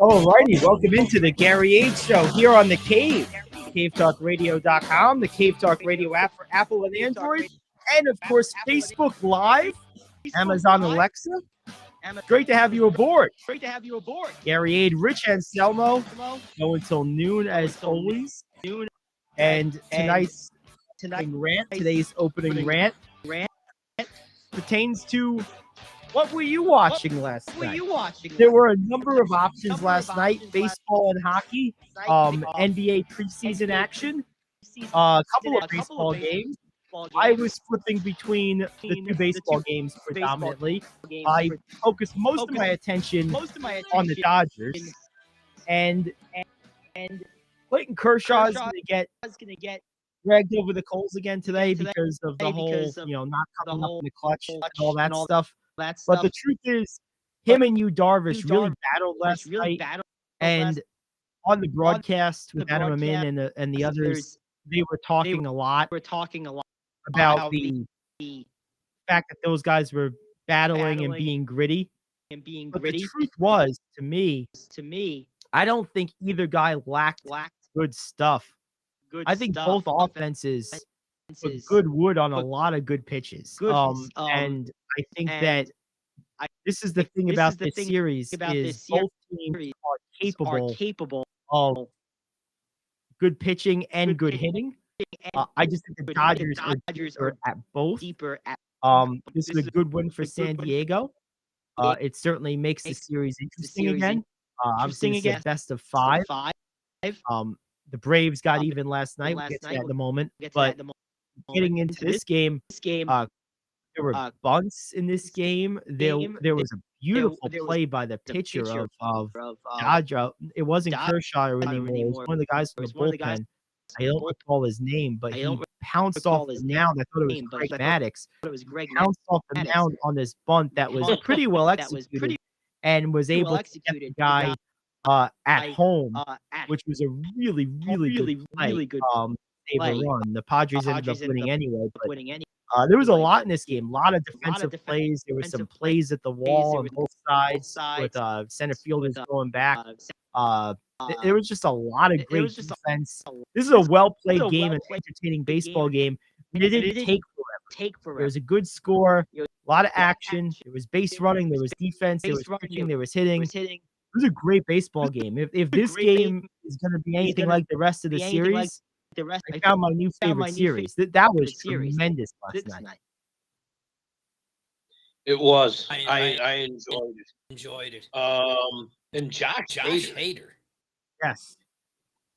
Alrighty, welcome into the Gary Ayd Show here on the Cave, cavetalkradio.com, the Cave Talk Radio app for Apple and Android, and of course Facebook Live, Amazon Alexa. Great to have you aboard. Gary Ayd, Rich Anselmo, go until noon as always. And tonight's today's opening rant pertains to what were you watching last night? There were a number of options last night: baseball and hockey, NBA preseason action, a couple of baseball games. I was flipping between the two baseball games predominantly. I focused most of my attention on the Dodgers, and Clayton Kershaw is going to get dragged over the coals again today because of the whole, not coming up in the clutch and all that stuff. But the truth is, him and Yu Darvish really battled last night, and on the broadcast with Adam Amin and the others, they were talking a lot about the fact that those guys were battling and being gritty. But the truth was, to me, I don't think either guy lacked good stuff. I think both offenses put good wood on a lot of good pitches. And I think that this is the thing about this series is both teams are capable of good pitching and good hitting. I just think the Dodgers are at both. This is a good win for San Diego. It certainly makes the series interesting again. Obviously, it's a best of 5. The Braves got even last night. We'll get to that in a moment. But getting into this game, there were bunts in this game. There was a beautiful play by the pitcher of Dodger. It wasn't Kershaw anymore. It was one of the guys from the bullpen. I don't recall his name, but he pounced off the mound. I thought it was Greg Maddux. Pounced off the mound on this bunt that was pretty well executed and was able to get the guy at home, which was a really good save a run. The Padres ended up winning anyway, but there was a lot in this game. A lot of defensive plays. There were some plays at the wall on both sides with center fielders going back. There was just a lot of great defense. This is a well-played game, an entertaining baseball game. It didn't take forever. There was a good score, a lot of action. There was base running. There was defense. There was pitching. There was hitting. It was a great baseball game. If this game is going to be anything like the rest of the series, I found my new favorite series. That was tremendous last night. It was. I enjoyed it. And Josh Hader. Yes.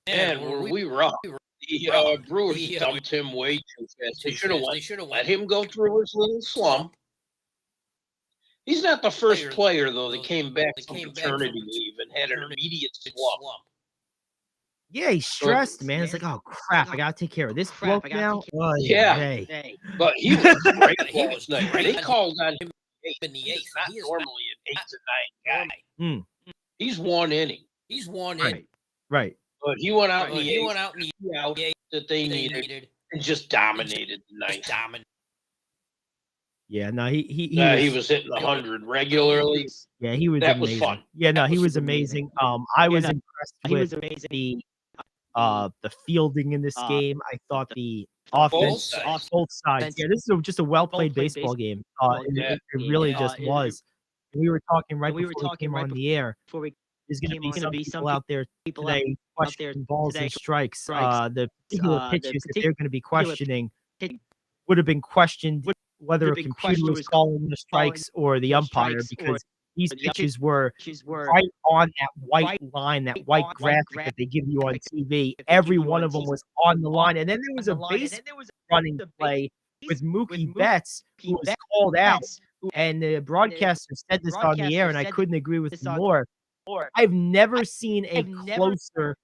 And we were up. The Brewers dumped him way too fast. They should have let him go through his little slump. He's not the first player, though, that came back from paternity leave and had an immediate slump. Yeah, he's stressed, man. It's like, oh, crap, I got to take care of this bloke now. Yeah. But he was great. He was nice. They called on him in the 8th. Not normally an 8 to 9 guy. He's one inning. Right. But he went out in the 8th that they needed and just dominated the 9th. Yeah, no, he was hitting 100 regularly. Yeah, he was amazing. Was fun. Yeah, no, he was amazing. I was impressed with the fielding in this game. I thought the offense off both sides. Yeah, this is just a well-played baseball game. It really just was. We were talking before we came on the air. There's going to be some people out there today questioning balls and strikes. The particular pitches that they're going to be questioning would have been questioned whether a computer was calling the strikes or the umpire, because these pitches were right on that white line, that white graphic that they give you on TV. Every one of them was on the line. And then there was a base running play with Mookie Betts who was called out. And the broadcaster said this on the air, and I couldn't agree with him more. I've never seen a closer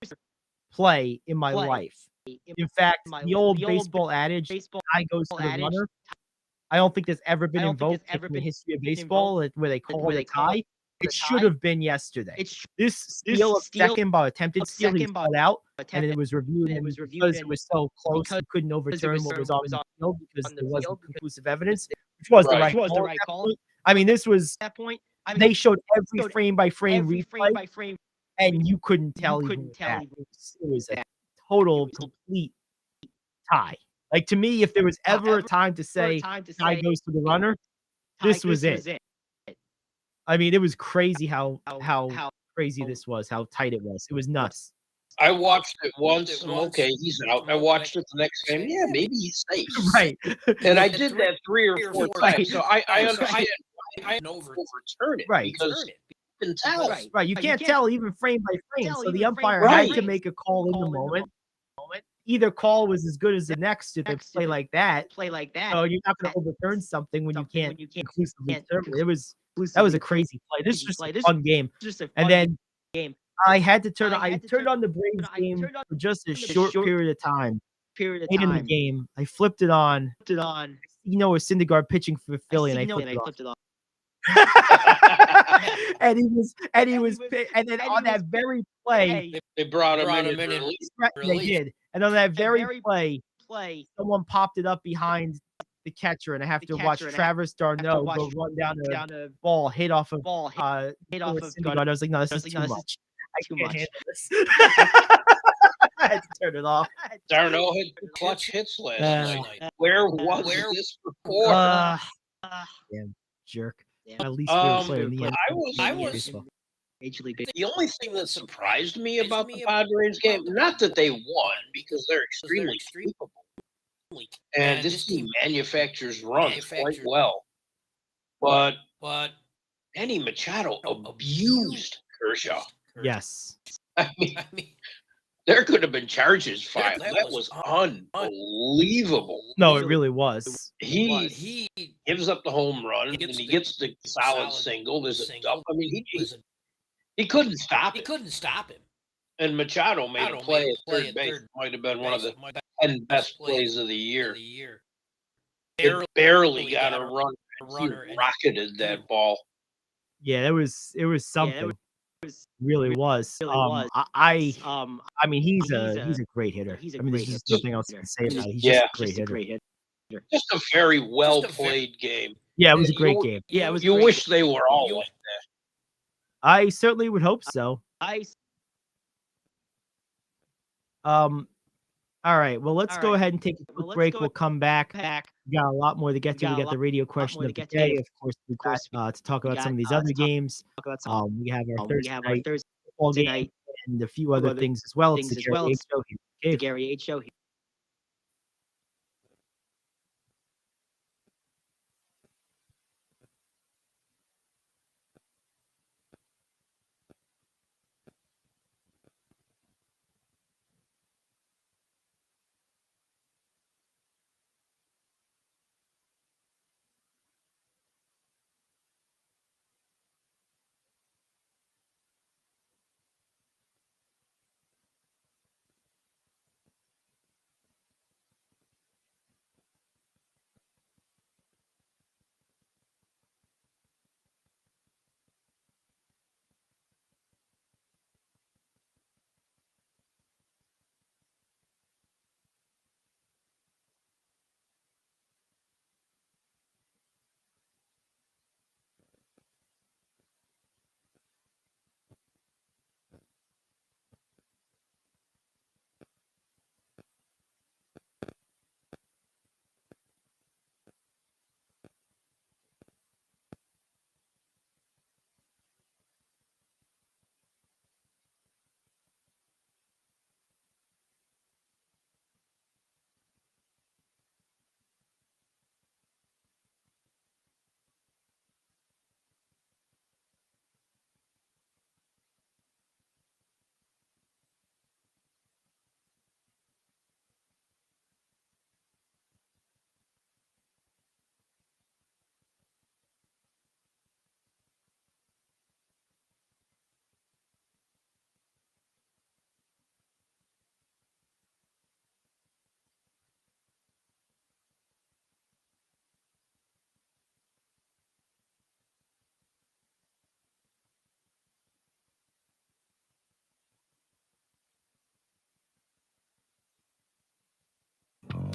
play in my life. In fact, the old baseball adage, "Tie goes to the runner." I don't think there's ever been invoked in the history of baseball where they call it a tie. It should have been yesterday. This steal of second by attempted steal, he was called out, and it was reviewed, and because it was so close, he couldn't overturn what was on the field because there wasn't conclusive evidence, which was the right call. I mean, this was, they showed every frame by frame replay and you couldn't tell even with that. It was a total, complete tie. Like, to me, if there was ever a time to say tie goes to the runner, this was it. I mean, it was crazy how crazy this was, how tight it was. It was nuts. I watched it once. I'm okay, he's out. I watched it the next game. Yeah, maybe he's safe. Right. And I did that 3 or 4 times. So I understand why I overturn it. Right. Because you can tell. Right. You can't tell even frame by frame. So the umpire had to make a call in the moment. Either call was as good as the next if they play like that. So you're not going to overturn something when you can't conclusively determine it. That was a crazy play. This is just a fun game. And then I turned on the Braves game for just a short period of time. Late in the game, I flipped it on. You know, a Syndergaard pitching for Philly, and I flipped it off. and then on that very play, they brought him in release. They did. And on that very play, someone popped it up behind the catcher, and I have to watch Travis d'Arnaud go run down a ball, hit off of Syndergaard. I was like, no, this is too much. I can't handle this. I had to turn it off. d'Arnaud had clutch hits last night. Where was this before? Damn jerk. At least player in the end. I was. The only thing that surprised me about the Padres game, not that they won, because they're extremely capable, and this team manufactures runs quite well, but Manny Machado abused Kershaw. Yes. I mean, there could have been charges filed. That was unbelievable. No, it really was. He gives up the home run, and he gets the solid single. There's a double. I mean, he couldn't stop him. And Machado made a play at third base. Might have been one of the 10 best plays of the year. It barely got a run. He rocketed that ball. Yeah, it was something. Really was. I mean, he's a great hitter. I mean, there's just nothing else to say about it. He's just a great hitter. Just a very well played game. Yeah, it was a great game. Yeah, you wish they were all like that. I certainly would hope so. All right. Well, let's go ahead and take a quick break. We'll come back. We got a lot more to get to. We got the radio question of the day. Of course, we've got to talk about some of these other games. We have our Thursday night football game and a few other things as well. It's the Gary Ayd Show here. The Gary Ayd Show here.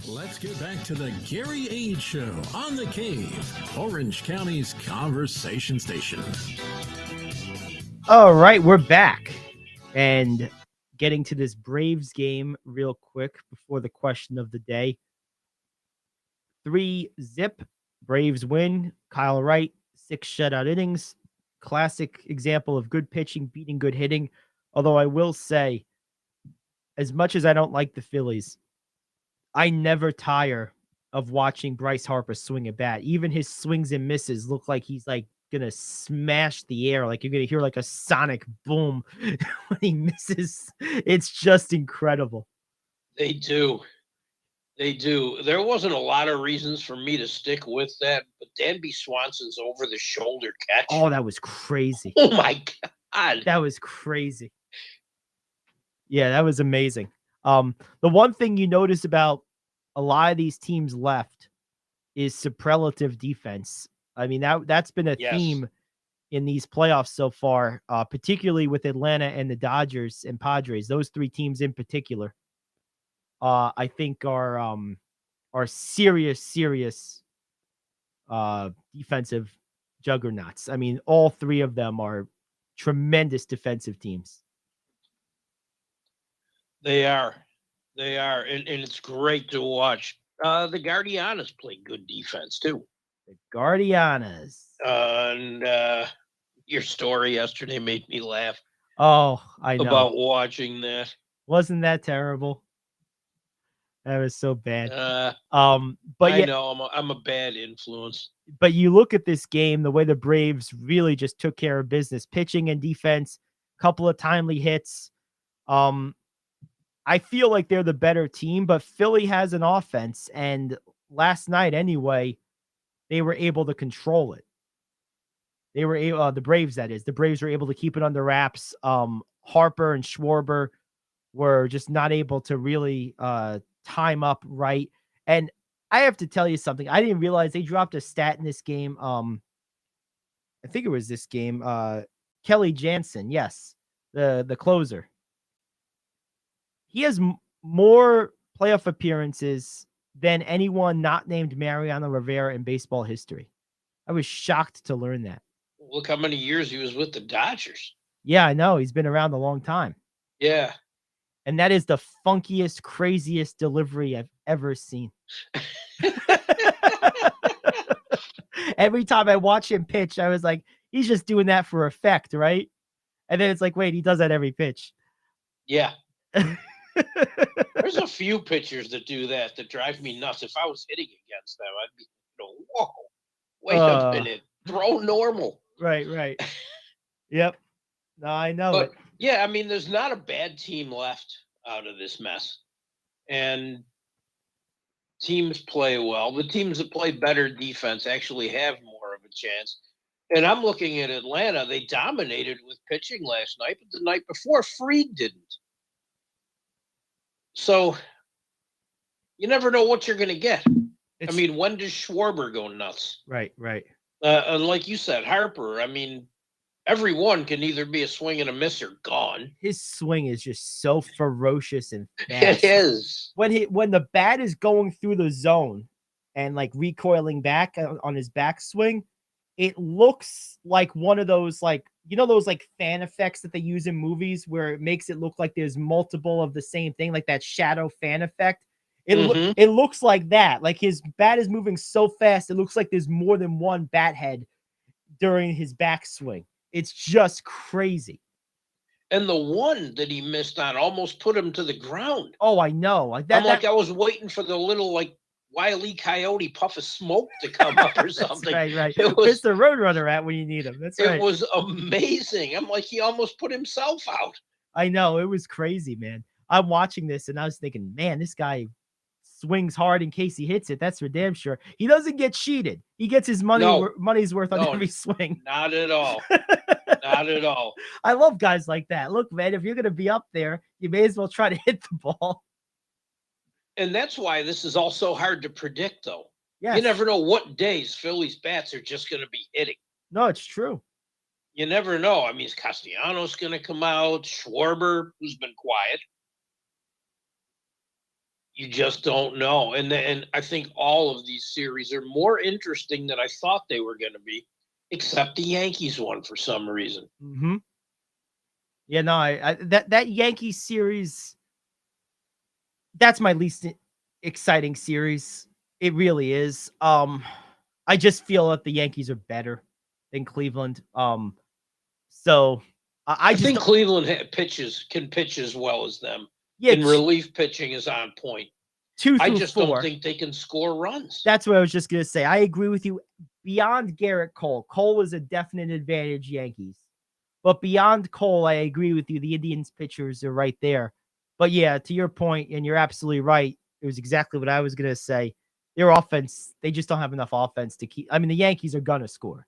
Let's get back to the Gary Ayd Show on the Cave, Orange County's conversation station. All right, we're back. And getting to this Braves game real quick before the question of the day. 3-0. Braves win. Kyle Wright, 6 shutout innings. Classic example of good pitching beating good hitting. Although I will say, as much as I don't like the Phillies, I never tire of watching Bryce Harper swing a bat. Even his swings and misses look like he's like gonna smash the air. Like you're gonna hear like a sonic boom when he misses. It's just incredible. They do. They do. There wasn't a lot of reasons for me to stick with that, but Danby Swanson's over-the-shoulder catch. Oh, that was crazy. Oh, my God. That was crazy. Yeah, that was amazing. The one thing you notice about a lot of these teams left is superlative defense. I mean, that's been a theme in these playoffs so far, particularly with Atlanta and the Dodgers and Padres. Those 3 teams in particular, I think are serious defensive juggernauts. I mean, all 3 of them are tremendous defensive teams. They are. And it's great to watch. The Guardianas play good defense, too. The Guardianas. And your story yesterday made me laugh. Oh, I know. About watching that. Wasn't that terrible? That was so bad. But I know I'm a bad influence. But you look at this game, the way the Braves really just took care of business, pitching and defense, couple of timely hits. I feel like they're the better team, but Philly has an offense, and last night anyway, they were able to control it. They were able, the Braves, that is. The Braves were able to keep it under wraps. Harper and Schwarber were just not able to really time up right. And I have to tell you something. I didn't realize they dropped a stat in this game. I think it was this game. Kelly Jansen, yes, the closer. He has more playoff appearances than anyone not named Mariano Rivera in baseball history. I was shocked to learn that. Look how many years he was with the Dodgers. Yeah, I know. He's been around a long time. Yeah. And that is the funkiest, craziest delivery I've ever seen. Every time I watch him pitch, I was like, he's just doing that for effect, right? And then it's like, wait, he does that every pitch. Yeah. There's a few pitchers that do that drive me nuts. If I was hitting against them, I'd be, whoa, wait a minute, throw normal. Right. Yep. No, I know. But yeah, I mean, there's not a bad team left out of this mess, and teams play well. The teams that play better defense actually have more of a chance. And I'm looking at Atlanta. They dominated with pitching last night, but the night before, Fried didn't. So you never know what you're going to get. I mean, when does Schwarber go nuts? Right. And like you said, Harper, I mean, everyone can either be a swing and a miss or gone. His swing is just so ferocious and fast. It is. When the bat is going through the zone and like recoiling back on his backswing, it looks like one of those, like, you know, those like fan effects that they use in movies where it makes it look like there's multiple of the same thing, like that shadow fan effect. It looks like that. Like his bat is moving so fast, it looks like there's more than one bat head during his backswing. It's just crazy. And the one that he missed on almost put him to the ground. Oh, I know. I was waiting for the little like Wile E. Coyote puff of smoke to come up or something. Right. It was the Roadrunner at when you need him. That's right. It was amazing. I'm like, he almost put himself out. I know. It was crazy, man. I'm watching this and I was thinking, man, this guy swings hard in case he hits it. That's for damn sure. He doesn't get cheated. He gets his money's worth on every swing. Not at all. Not at all. I love guys like that. Look, man, if you're going to be up there, you may as well try to hit the ball. And that's why this is all so hard to predict, though. Yes. You never know what days Phillies bats are just going to be hitting. No, it's true. You never know. I mean, is Castellanos going to come out? Schwarber, who's been quiet? You just don't know. And I think all of these series are more interesting than I thought they were going to be, except the Yankees one for some reason. Mm-hmm. Yeah, no, that Yankees series, that's my least exciting series. It really is. I just feel that the Yankees are better than Cleveland. So I just think don't, Cleveland can pitch as well as them. yeah, And relief pitching is on point. 2 I through just 4. don't think they can score runs. That's what I was just gonna say. I agree with you. Beyond Garrett Cole, Cole is a definite advantage Yankees. But beyond Cole, I agree with you. The Indians pitchers are right there. But yeah, to your point, and you're absolutely right. It was exactly what I was gonna say. Their offense, they just don't have enough offense to keep. I mean, the Yankees are gonna score.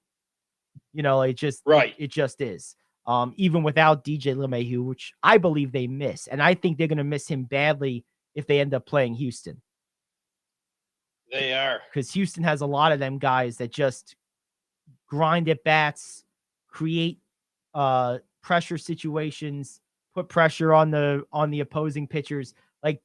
It just Right. it just is. Even without DJ LeMahieu, which I believe they miss, and I think they're gonna miss him badly if they end up playing Houston. They are. Because Houston has a lot of them guys that just grind at bats, create pressure situations, put pressure on the opposing pitchers. Like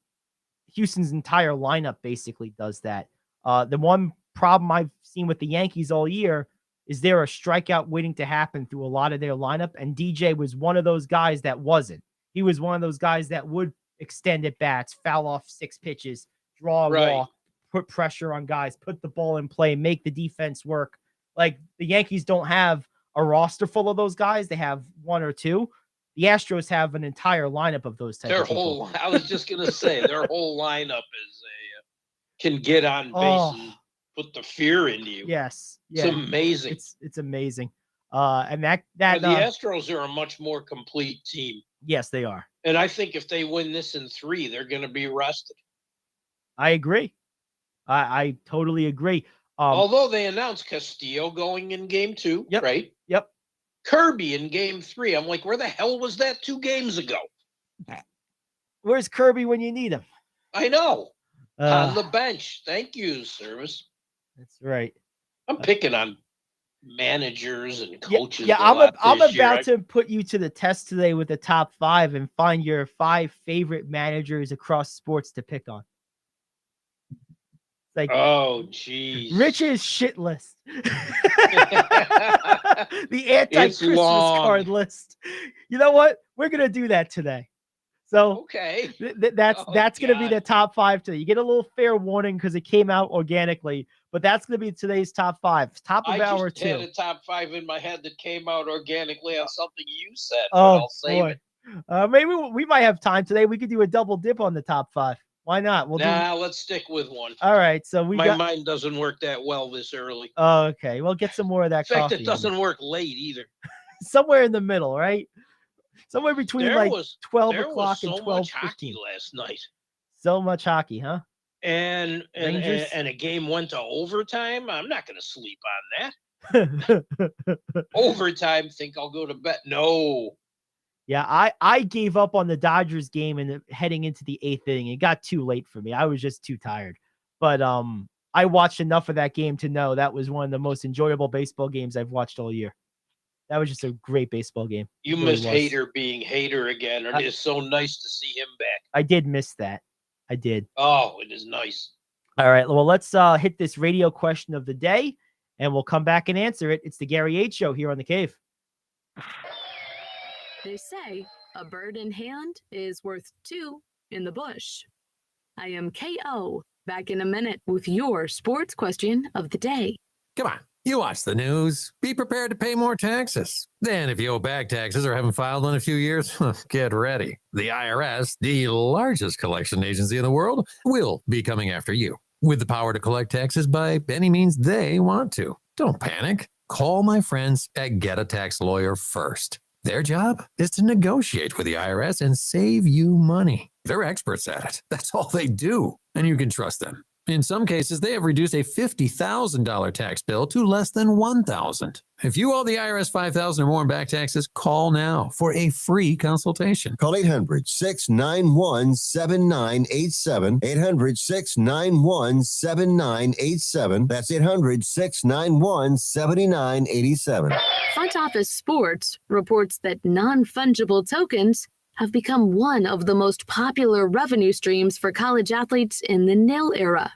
Houston's entire lineup basically does that. The one problem I've seen with the Yankees all year is there a strikeout waiting to happen through a lot of their lineup, and DJ was one of those guys that wasn't. He was one of those guys that would extend at bats, foul off 6 pitches, draw a walk, put pressure on guys, put the ball in play, make the defense work. Like the Yankees don't have a roster full of those guys. They have 1 or 2. The Astros have an entire lineup of those type of people. I was just going to say, their whole lineup can get on base and put the fear into you. Yes. Yeah. It's amazing. It's amazing. And the Astros are a much more complete team. Yes, they are. And I think if they win this in 3, they're going to be rested. I agree. I totally agree. Although they announced Castillo going in game 2, right? Yep. Kirby in game 3. I'm like, where the hell was that 2 games ago? Where's Kirby when you need him? I know. On the bench. Thank you, Service. That's right. I'm picking on managers and coaches. Yeah, I'm about to put you to the test today with the top 5 and find your 5 favorite managers across sports to pick on. Like, oh, geez. Rich's shit list. The anti-Christmas card list. You know what? We're going to do that today. So okay, that's going to be the top 5 today. You get a little fair warning because it came out organically, but that's going to be today's top 5. Top of hour 2. I had a top 5 in my head that came out organically on something you said. Oh, I'll save it. Maybe we might have time today. We could do a double dip on the top 5. Why not? Let's stick with one. All right. So my mind doesn't work that well this early. Oh, okay. Well, get some more of that coffee. In fact, it doesn't work late either. Somewhere in the middle, right? Somewhere between 12 o'clock and 12:15. Much hockey last night. So much hockey, huh? And a game went to overtime. I'm not going to sleep on that. Overtime. Think I'll go to bed? No. Yeah, I gave up on the Dodgers game and heading into the 8th inning. It got too late for me. I was just too tired. But I watched enough of that game to know that was one of the most enjoyable baseball games I've watched all year. That was just a great baseball game. You miss Hader being Hader again, and it's so nice to see him back. I did miss that. I did. Oh, it is nice. All right. Well, let's hit this radio question of the day, and we'll come back and answer it. It's the Gary Ayd Show here on The Cave. They say a bird in hand is worth 2 in the bush. I am KO, back in a minute with your sports question of the day. Come on, you watch the news. Be prepared to pay more taxes. Then if you owe back taxes or haven't filed in a few years, get ready. The IRS, the largest collection agency in the world, will be coming after you with the power to collect taxes by any means they want to. Don't panic. Call my friends at Get a Tax Lawyer first. Their job is to negotiate with the IRS and save you money. They're experts at it. That's all they do. And you can trust them. In some cases, they have reduced a $50,000 tax bill to less than $1,000. If you owe the IRS $5,000 or more in back taxes, call now for a free consultation. Call 800-691-7987. 800-691-7987. That's 800-691-7987. Front Office Sports reports that non-fungible tokens have become one of the most popular revenue streams for college athletes in the nil era.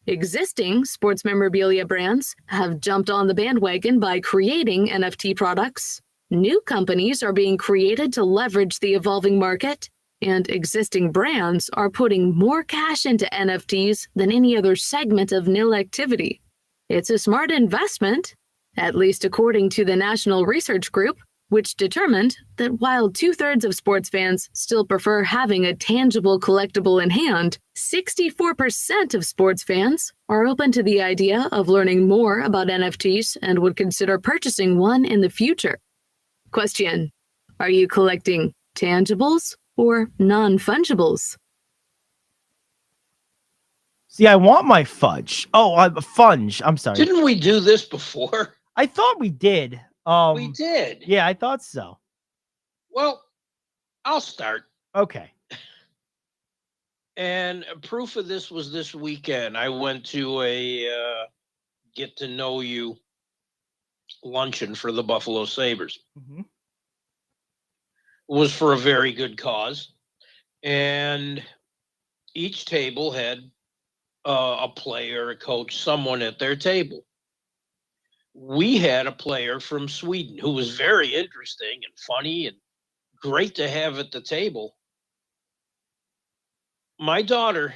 Existing sports memorabilia brands have jumped on the bandwagon by creating NFT products. New companies are being created to leverage the evolving market, and existing brands are putting more cash into NFTs than any other segment of nil activity. It's a smart investment, at least according to the National Research Group, which determined that while 2/3 of sports fans still prefer having a tangible collectible in hand, 64% of sports fans are open to the idea of learning more about NFTs and would consider purchasing one in the future. Question: are you collecting tangibles or non-fungibles? See, I want my fudge. Oh, funge. I'm sorry. Didn't we do this before? I thought we did. We did. Yeah, I thought so. Well, I'll start. Okay. And proof of this was this weekend. I went to a get to know you luncheon for the Buffalo Sabres. Mm-hmm. It was for a very good cause. And each table had a player, a coach, someone at their table. We had a player from Sweden who was very interesting and funny and great to have at the table. My daughter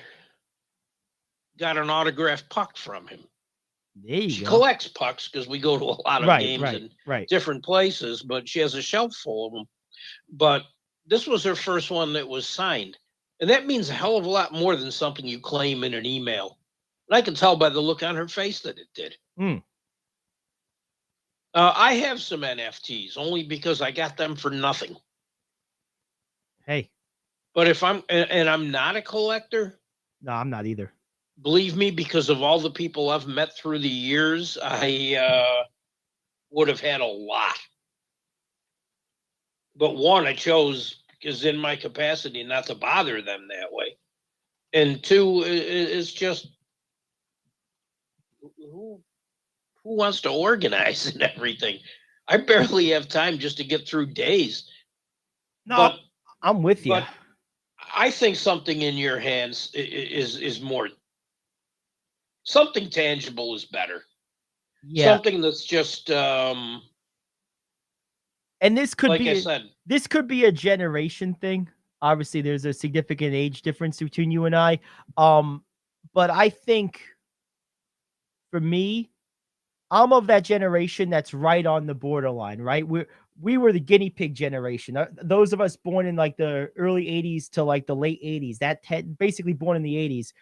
got an autographed puck from him. She collects pucks because we go to a lot of games in different places, but she has a shelf full of them. But this was her first one that was signed. And that means a hell of a lot more than something you claim in an email. And I can tell by the look on her face that it did. I have some NFTs only because I got them for nothing. Hey. But if I'm not a collector. No, I'm not either. Believe me, because of all the people I've met through the years, I would have had a lot. But one, I chose because in my capacity not to bother them that way. And two, it's just who wants to organize and everything? I barely have time just to get through days. No, but I'm with you. But I think something in your hands is more. Something tangible is better. Yeah. Something that's just. And this could like be. I said, this could be a generation thing. Obviously, there's a significant age difference between you and I. But I think, for me, I'm of that generation that's right on the borderline, right? We were the guinea pig generation. Those of us born in like the early 80s to like the late 80s, basically born in the 80s.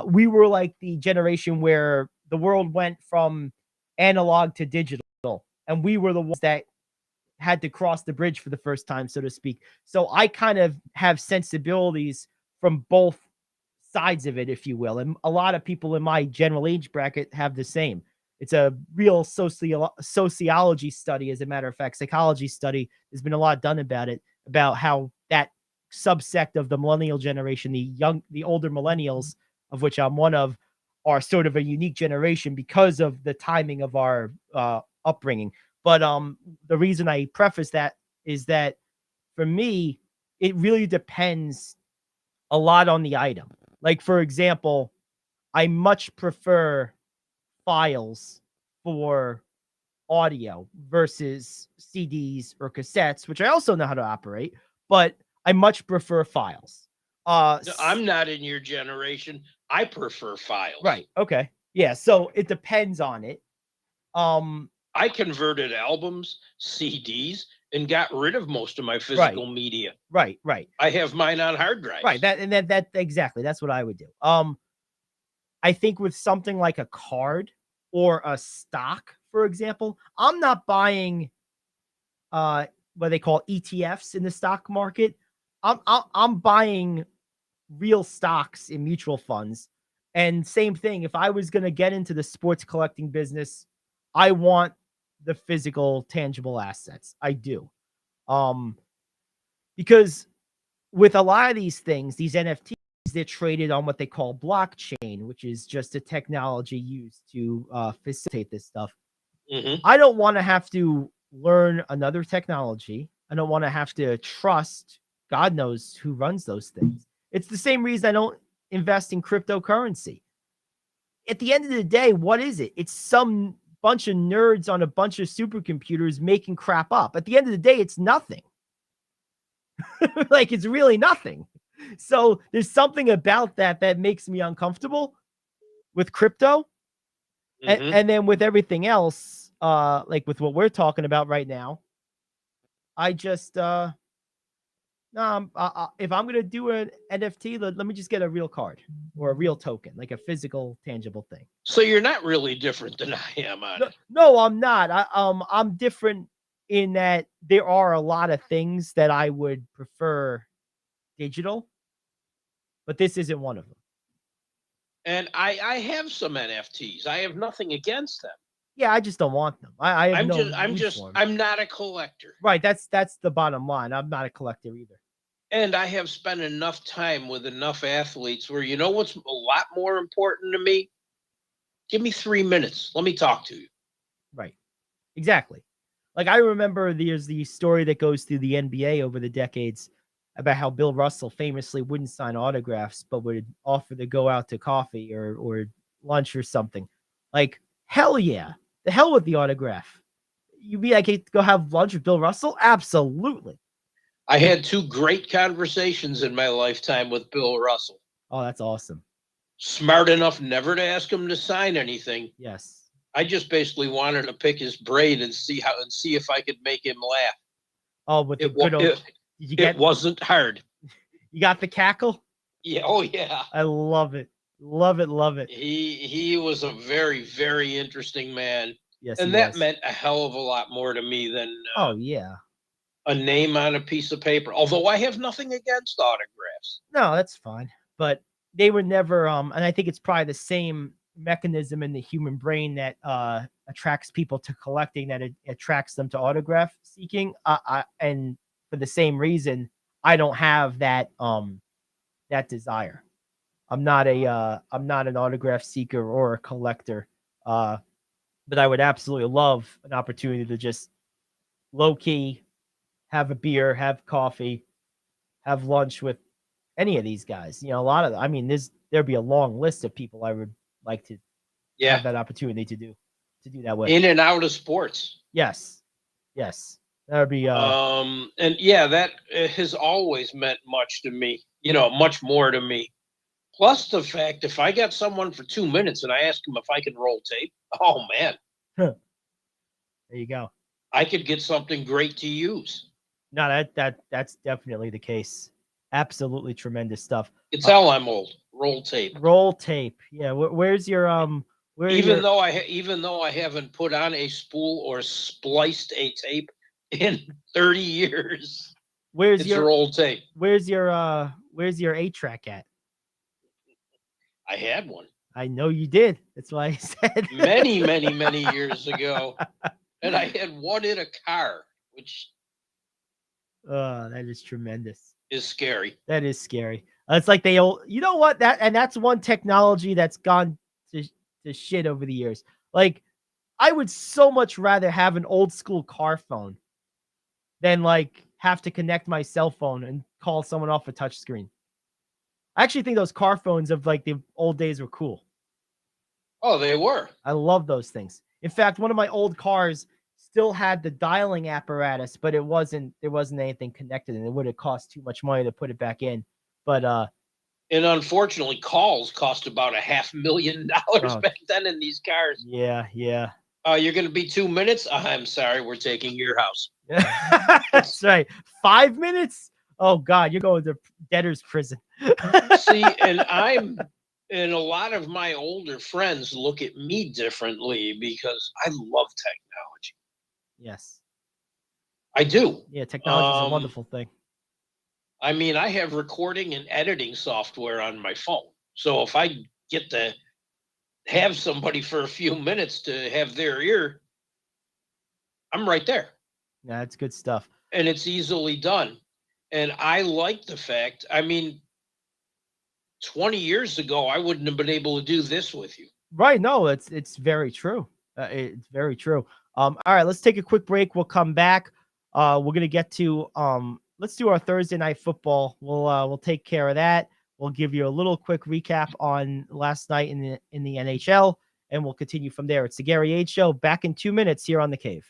We were like the generation where the world went from analog to digital, and we were the ones that had to cross the bridge for the first time, so to speak. So I kind of have sensibilities from both sides of it, if you will. And a lot of people in my general age bracket have the same. It's a real sociology study, as a matter of fact, psychology study. There's been a lot done about it, about how that subsect of the millennial generation, the older millennials, of which I'm one of, are sort of a unique generation because of the timing of our upbringing. But the reason I preface that is that for me, it really depends a lot on the item. Like, for example, I much prefer files for audio versus CDs or cassettes, which I also know how to operate, but I much prefer files. I'm not in your generation. I prefer files. Right. Okay. Yeah. So it depends on it. I converted albums, CDs, and got rid of most of my physical media. Right. I have mine on hard drives. Right. That exactly. That's what I would do. I think with something like a card or a stock, for example, I'm not buying what they call ETFs in the stock market. I'm buying real stocks in mutual funds. And same thing, if I was going to get into the sports collecting business, I want the physical, tangible assets. I do. Because with a lot of these things, these NFTs, they're traded on what they call blockchain, which is just a technology used to facilitate this stuff. Mm-hmm. I don't want to have to learn another technology. I don't want to have to trust God knows who runs those things. It's the same reason I don't invest in cryptocurrency. At the end of the day, what is it? It's some bunch of nerds on a bunch of supercomputers making crap up. At the end of the day, it's nothing. Like, it's really nothing. So there's something about that makes me uncomfortable with crypto. And then with everything else, like with what we're talking about right now, I just, no, if I'm going to do an NFT, let me just get a real card or a real token, like a physical, tangible thing. So you're not really different than I am on it. No, I'm not. I'm different in that there are a lot of things that I would prefer digital, but this isn't one of them. And I have some NFTs. I have nothing against them. Yeah, I just don't want them. I'm not a collector. Right. That's the bottom line. I'm not a collector either. And I have spent enough time with enough athletes where, you know what's a lot more important to me? Give me 3 minutes. Let me talk to you. Right. Exactly. Like, I remember there's the story that goes through the NBA over the decades about how Bill Russell famously wouldn't sign autographs, but would offer to go out to coffee or lunch or something. Like, hell yeah. The hell with the autograph. You'd be like, go have lunch with Bill Russell? Absolutely. I had 2 great conversations in my lifetime with Bill Russell. Oh, that's awesome. Smart enough never to ask him to sign anything. Yes. I just basically wanted to pick his brain and see if I could make him laugh. Oh, with the good old, it wasn't hard. You got the cackle? Yeah. Oh, yeah. I love it. Love it. Love it. He was a very, very interesting man. Yes. And that meant a hell of a lot more to me than oh, yeah, a name on a piece of paper. Although I have nothing against autographs. No, that's fine. But they were never, and I think it's probably the same mechanism in the human brain that attracts people to collecting, that it attracts them to autograph seeking. And for the same reason, I don't have that that desire. I'm not an autograph seeker or a collector. But I would absolutely love an opportunity to just low key have a beer, have coffee, have lunch with any of these guys. You know, a lot of, I mean, there'd be a long list of people I would like to have that opportunity to do that with. In and out of sports. Yes. That would be and yeah, that has always meant much to me, you know, much more to me. Plus the fact, if I got someone for 2 minutes and I ask them if I can roll tape, oh man. There you go. I could get something great to use. No, that's definitely the case. Absolutely tremendous stuff. It's how I'm old. Roll tape. Roll tape. Yeah. Where's your Even though I haven't put on a spool or spliced a tape in 30 years. Where's your roll tape? Where's your 8-track at? I had one. I know you did. That's why I said many years ago. And I had one in a car, which that is tremendous. Is scary. That is scary. It's like you know what? That's one technology that's gone to shit over the years. Like, I would so much rather have an old school car phone than like have to connect my cell phone and call someone off a touchscreen. I actually think those car phones of like the old days were cool. Oh, they were. I love those things. In fact, one of my old cars still had the dialing apparatus, but there wasn't anything connected, and it would have cost too much money to put it back in. But and unfortunately, calls cost about $500,000 back then in these cars. Yeah. You're going to be 2 minutes? I'm sorry, we're taking your house. That's right. 5 minutes? Oh God, you're going to debtor's prison. See, and a lot of my older friends look at me differently because I love technology. Yes. I do. Yeah, technology is a wonderful thing. I mean, I have recording and editing software on my phone. So if I get to have somebody for a few minutes to have their ear, I'm right there. Yeah, that's good stuff. And it's easily done. And I like the fact, I mean, 20 years ago, I wouldn't have been able to do this with you. Right. No, it's very true. It's very true. All right, let's take a quick break. We'll come back. We're going to get to, let's do our Thursday night football. We'll take care of that. We'll give you a little quick recap on last night in the NHL, and we'll continue from there. It's the Gary Ayd Show, back in 2 minutes here on The Cave.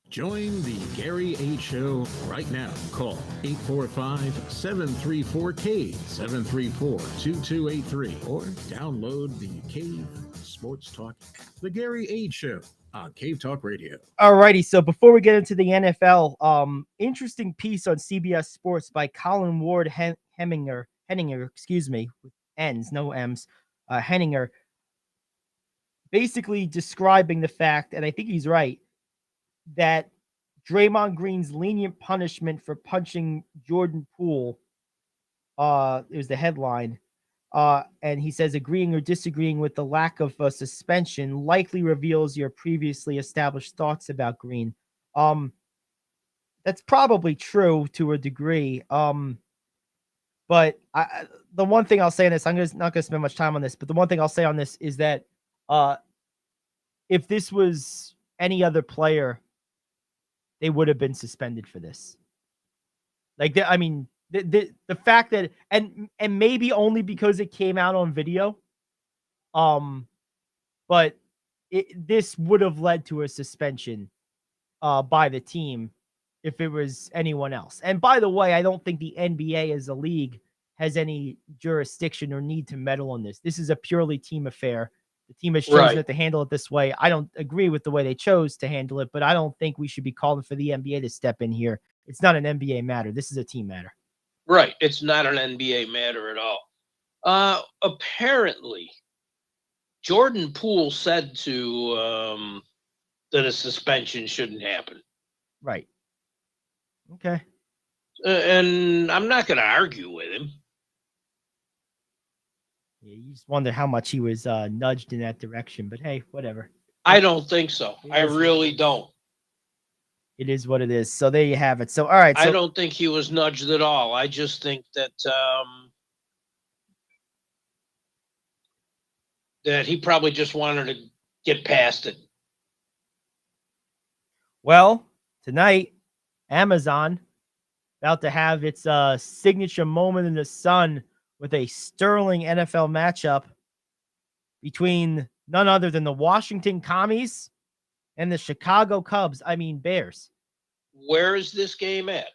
Join the Gary Ayd Show right now. Call 845-734-CAVE, 734-2283, or download the Cave Sports Talk, the Gary Ayd Show on Cave Talk Radio. Alrighty, so before we get into the NFL, interesting piece on CBS Sports by Colin Ward Henninger, excuse me, with N's, no M's, Henninger, basically describing the fact, and I think he's right, that Draymond Green's lenient punishment for punching Jordan Poole, it was the headline, and he says agreeing or disagreeing with the lack of suspension likely reveals your previously established thoughts about Green. That's probably true to a degree. But the one thing I'll say on this, I'm not going to spend much time on this, but the one thing I'll say on this is that if this was any other player, they would have been suspended for this. Like, the fact that, and maybe only because it came out on video, but this would have led to a suspension by the team if it was anyone else. And by the way, I don't think the NBA as a league has any jurisdiction or need to meddle on this. This is a purely team affair. The team has chosen to handle it this way. I don't agree with the way they chose to handle it, but I don't think we should be calling for the NBA to step in here. It's not an NBA matter. This is a team matter. Right. It's not an NBA matter at all. Apparently, Jordan Poole said to that a suspension shouldn't happen. Right. Okay. And I'm not going to argue with him. Yeah, you just wonder how much he was nudged in that direction, but hey, whatever. I don't think so. I really don't. It is what it is. So there you have it. So, all right. So, I don't think he was nudged at all. I just think that that he probably just wanted to get past it. Well, tonight, Amazon about to have its signature moment in the sun with a sterling NFL matchup between none other than the Washington Commies and the Chicago Cubs. I mean, Bears. Where is this game at?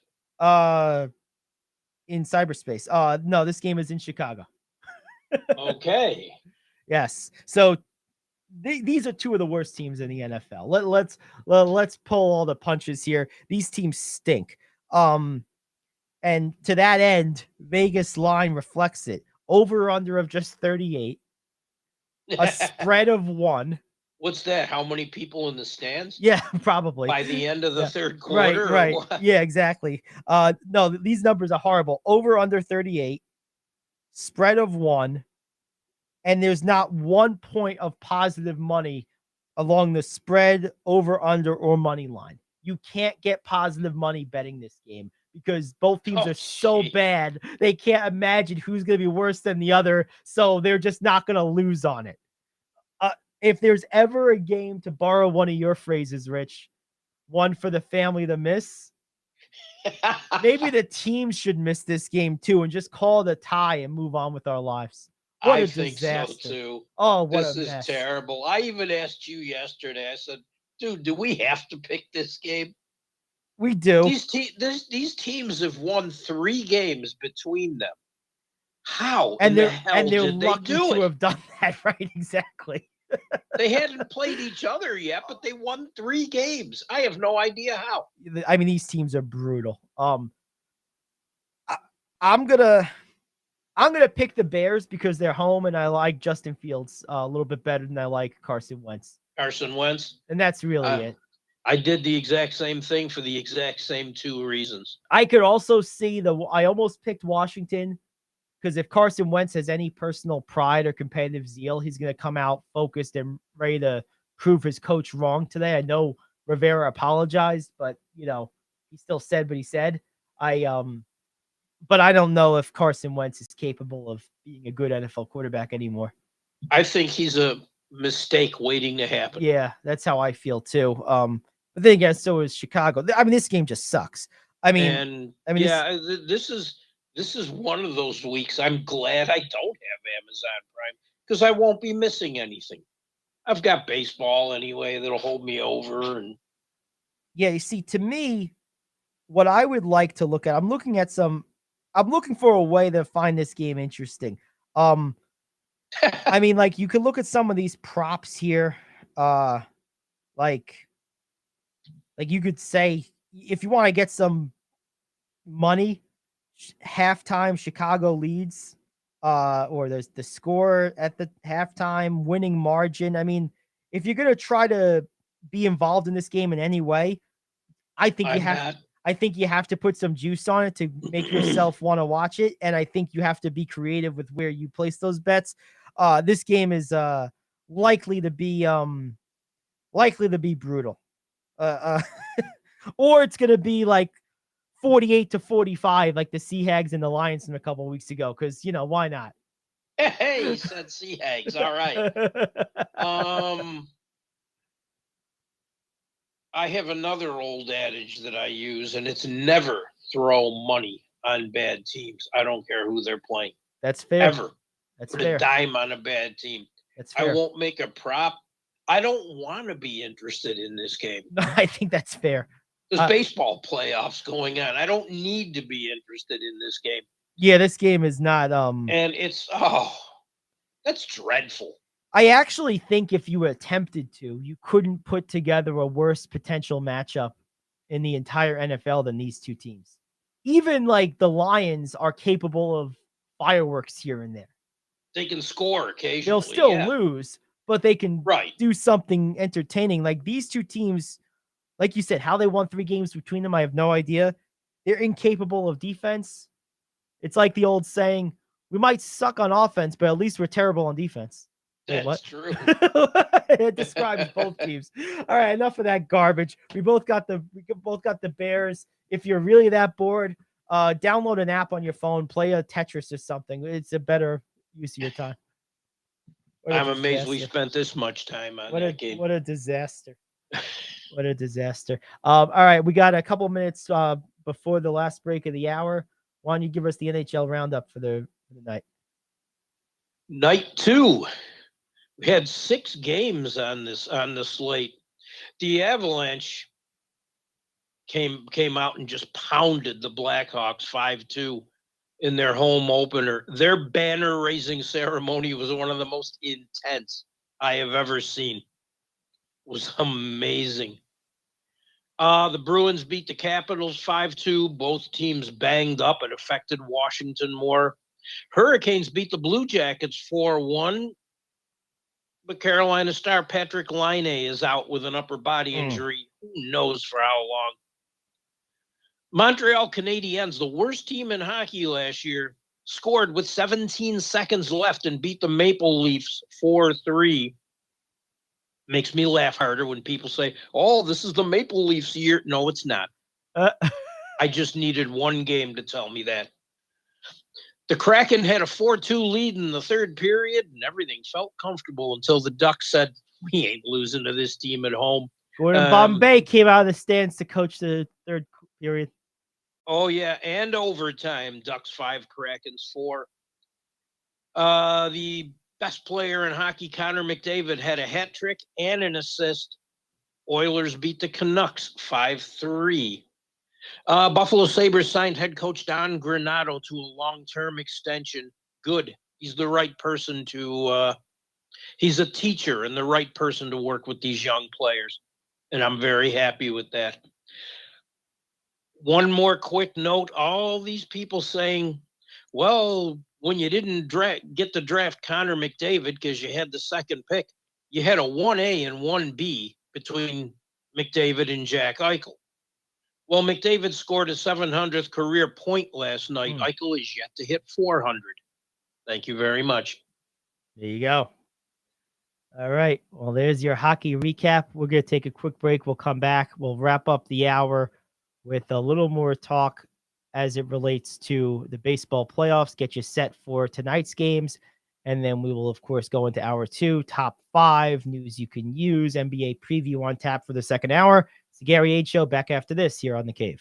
In cyberspace. No, this game is in Chicago. Okay. Yes. So these are two of the worst teams in the NFL. Let's pull all the punches here. These teams stink. And to that end, Vegas line reflects it. Over or under of just 38. a spread of 1. What's that? How many people in the stands? Yeah, probably. By the end of the Yeah. third quarter? Right. Or what? Yeah, exactly. No, these numbers are horrible. Over under 38, spread of 1, and there's not 1 point of positive money along the spread, over, under, or money line. You can't get positive money betting this game because both teams are so bad. They can't imagine who's going to be worse than the other, so they're just not going to lose on it. If there's ever a game, to borrow one of your phrases, Rich, one for the family to miss, maybe the team should miss this game too and just call it a tie and move on with our lives. What a disaster. Think so too. Oh, what this a is mess. Terrible. I even asked you yesterday. I said, dude, do we have to pick this game? We do. These teams have won 3 games between them. How and in they're the hell and they're did they lucky do to it? have done that, right? Exactly. They hadn't played each other yet, but they won 3 games. I have no idea how. I mean, these teams are brutal. I'm gonna pick the Bears because they're home, and I like Justin Fields a little bit better than I like Carson Wentz. Carson Wentz, and that's really it. I did the exact same thing for the exact same 2 reasons. I could also see I almost picked Washington because if Carson Wentz has any personal pride or competitive zeal, he's going to come out focused and ready to prove his coach wrong today. I know Rivera apologized, but he still said what he said. But I don't know if Carson Wentz is capable of being a good NFL quarterback anymore. I think he's a mistake waiting to happen. Yeah, that's how I feel too. But then again, so is Chicago. I mean, this game just sucks. This is one of those weeks. I'm glad I don't have Amazon Prime because I won't be missing anything. I've got baseball anyway that'll hold me over. And yeah, you see, to me, what I would like to look at, I'm looking for a way to find this game interesting. I mean, like you could look at some of these props here. Like you could say if you want to get some money, halftime Chicago leads, or there's the score at the halftime, winning margin. I mean, if you're gonna try to be involved in this game in any way, I think you have to put some juice on it to make yourself want to watch it, and I think you have to be creative with where you place those bets. This game is likely to be brutal, or it's gonna be like 48-45, like the Seahags and the Lions from a couple of weeks ago. Because why not? Hey, you said Seahags. All right. I have another old adage that I use, and it's never throw money on bad teams. I don't care who they're playing. That's fair. Ever. That's Put fair. a dime on a bad team. That's fair. I won't make a prop. I don't want to be interested in this game. No, I think that's fair. There's baseball playoffs going on. I don't need to be interested in this game. Yeah, this game is not. And it's that's dreadful. I actually think if you attempted to, you couldn't put together a worse potential matchup in the entire NFL than these two teams. Even like the Lions are capable of fireworks here and there. They can score occasionally. They'll still lose, but they can do something entertaining. Like these two teams, like you said, how they won 3 games between them, I have no idea. They're incapable of defense. It's like the old saying, we might suck on offense, but at least we're terrible on defense. That's true. It describes both teams. All right, enough of that garbage. We both got the Bears. If you're really that bored, download an app on your phone, play a Tetris or something. It's a better use of your time. I'm amazed we spent this much time on that game. What a disaster. What a disaster. All right, we got a couple minutes before the last break of the hour. Why don't you give us the NHL roundup for the night? Night 2. We had 6 games on the slate. The Avalanche came out and just pounded the Blackhawks 5-2 in their home opener. Their banner raising ceremony was one of the most intense I have ever seen. It was amazing. The Bruins beat the Capitals 5-2. Both teams banged up and affected Washington more. Hurricanes beat the Blue Jackets 4-1. But Carolina star Patrick Laine is out with an upper body injury. Who knows for how long? Montreal Canadiens, the worst team in hockey last year, scored with 17 seconds left and beat the Maple Leafs 4-3. Makes me laugh harder when people say, oh, this is the Maple Leafs year. No, it's not. I just needed one game to tell me that. The Kraken had a 4-2 lead in the third period, and everything felt comfortable until the Ducks said, we ain't losing to this team at home. Gordon Bombay came out of the stands to coach the third period. Oh, yeah, and overtime. Ducks 5, Krakens 4. The best player in hockey, Connor McDavid, had a hat trick and an assist. Oilers beat the Canucks 5-3. Buffalo Sabres signed head coach Don Granato to a long-term extension. Good. He's the right person to he's a teacher and the right person to work with these young players. And I'm very happy with that. One more quick note. All these people saying, well, when you didn't get to draft Connor McDavid because you had the second pick, you had a 1A and 1B between McDavid and Jack Eichel. Well, McDavid scored a 700th career point last night. Eichel is yet to hit 400. Thank you very much. There you go. All right. Well, there's your hockey recap. We're going to take a quick break. We'll come back. We'll wrap up the hour with a little more talk as it relates to the baseball playoffs, get you set for tonight's games. And then we will, of course, go into hour 2, top 5 news you can use, NBA preview on tap for the second hour. It's the Gary Ayd Show, back after this here on The Cave.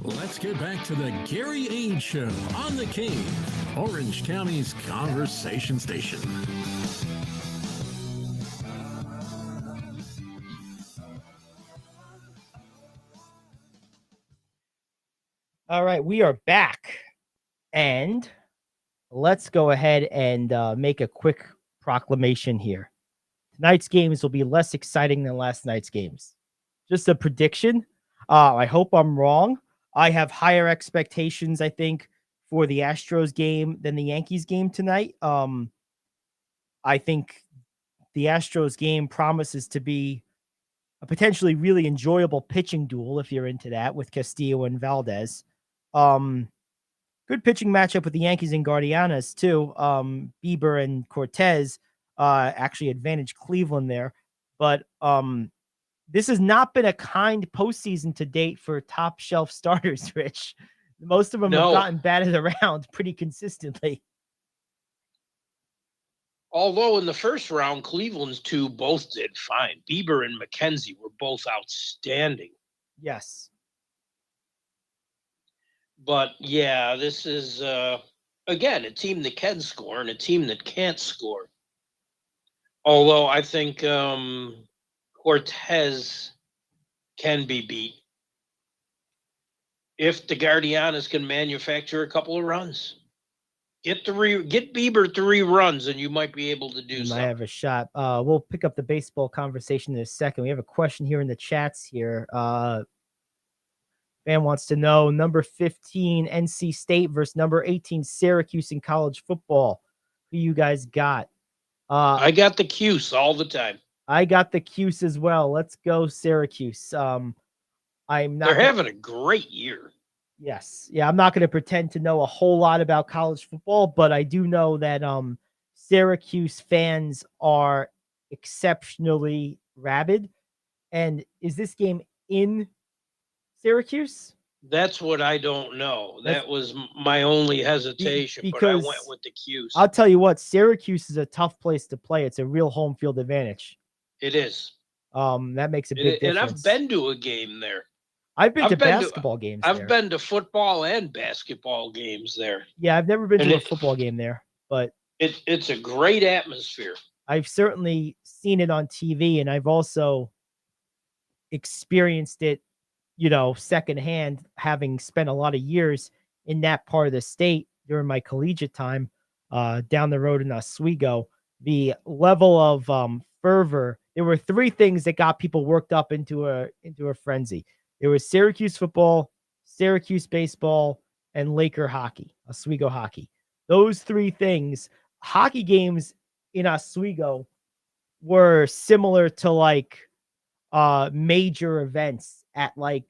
Let's get back to the Gary Ayd Show on The Cave, Orange County's conversation station. All right, we are back. And let's go ahead and make a quick proclamation here. Tonight's games will be less exciting than last night's games. Just a prediction. I hope I'm wrong. I have higher expectations, I think, for the Astros game than the Yankees game tonight. I think the Astros game promises to be a potentially really enjoyable pitching duel, if you're into that, with Castillo and Valdez. Good pitching matchup with the Yankees and Guardianas too. Bieber and Cortez actually advantaged Cleveland there, but this has not been a kind postseason to date for top shelf starters, Rich. Most of them have gotten batted around pretty consistently. Although in the first round, Cleveland's two both did fine. Bieber and McKenzie were both outstanding. Yes. But yeah, this is, again, a team that can score and a team that can't score. Although I think Cortez can be beat if the Guardianas can manufacture a couple of runs. Get Bieber 3 runs, and you might be able to do something. Might have a shot. We'll pick up the baseball conversation in a second. We have a question here in the chats here. Fan wants to know number 15 NC State versus number 18 Syracuse in college football. Who you guys got? I got the Cuse all the time. I got the Cuse as well. Let's go Syracuse. They're having a great year. Yes. Yeah, I'm not going to pretend to know a whole lot about college football, but I do know that Syracuse fans are exceptionally rabid. And is this game in Syracuse? That's what I don't know. That was my only hesitation, but I went with the Cuse. I'll tell you what, Syracuse is a tough place to play. It's a real home field advantage. It is. That makes a big difference. And I've been to a game there. I've been to basketball games there. I've been to football and basketball games there. Yeah, I've never been to a football game there, but it's a great atmosphere. I've certainly seen it on TV, and I've also experienced it, secondhand, having spent a lot of years in that part of the state during my collegiate time down the road in Oswego. The level of fervor, there were 3 things that got people worked up into a frenzy. There was Syracuse football, Syracuse baseball, and Laker hockey, Oswego hockey. Those 3 things, hockey games in Oswego were similar to major events at a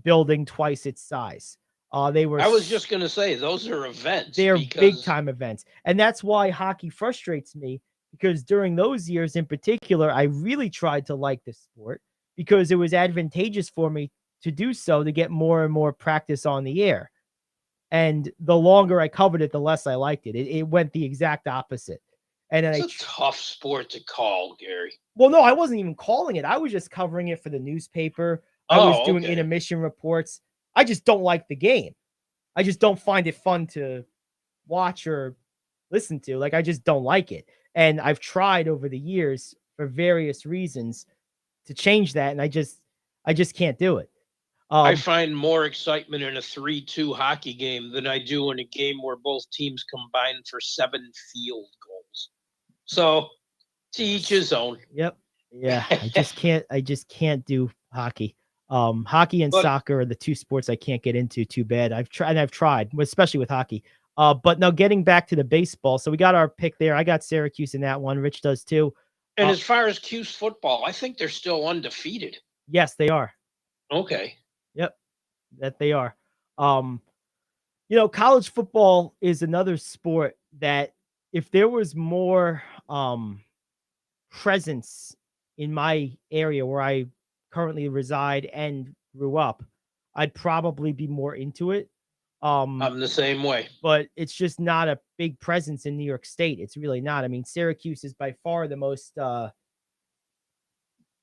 building twice its size. I was just going to say, those are events. They're big time events. And that's why hockey frustrates me, because during those years in particular, I really tried to like the sport because it was advantageous for me to do so, to get more and more practice on the air. And the longer I covered it, the less I liked it. It went the exact opposite. And it's a tough sport to call, Gary. Well, no, I wasn't even calling it. I was just covering it for the newspaper. I was doing intermission reports. I just don't like the game. I just don't find it fun to watch or listen to. I just don't like it. And I've tried over the years for various reasons to change that, and I just can't do it. I find more excitement in a 3-2 hockey game than I do in a game where both teams combine for 7 field goals. So, to each his own. Yep. Yeah, I just can't do hockey. Hockey and soccer are the 2 sports I can't get into too bad. I've tried, especially with hockey. But now getting back to the baseball. So we got our pick there. I got Syracuse in that one. Rich does too. And as far as Cuse football, I think they're still undefeated. Yes, they are. Okay. Yep, that they are. College football is another sport that if there was more presence in my area where I currently reside and grew up, I'd probably be more into it. I'm the same way. But it's just not a big presence in New York State. It's really not. I mean, Syracuse is by far the most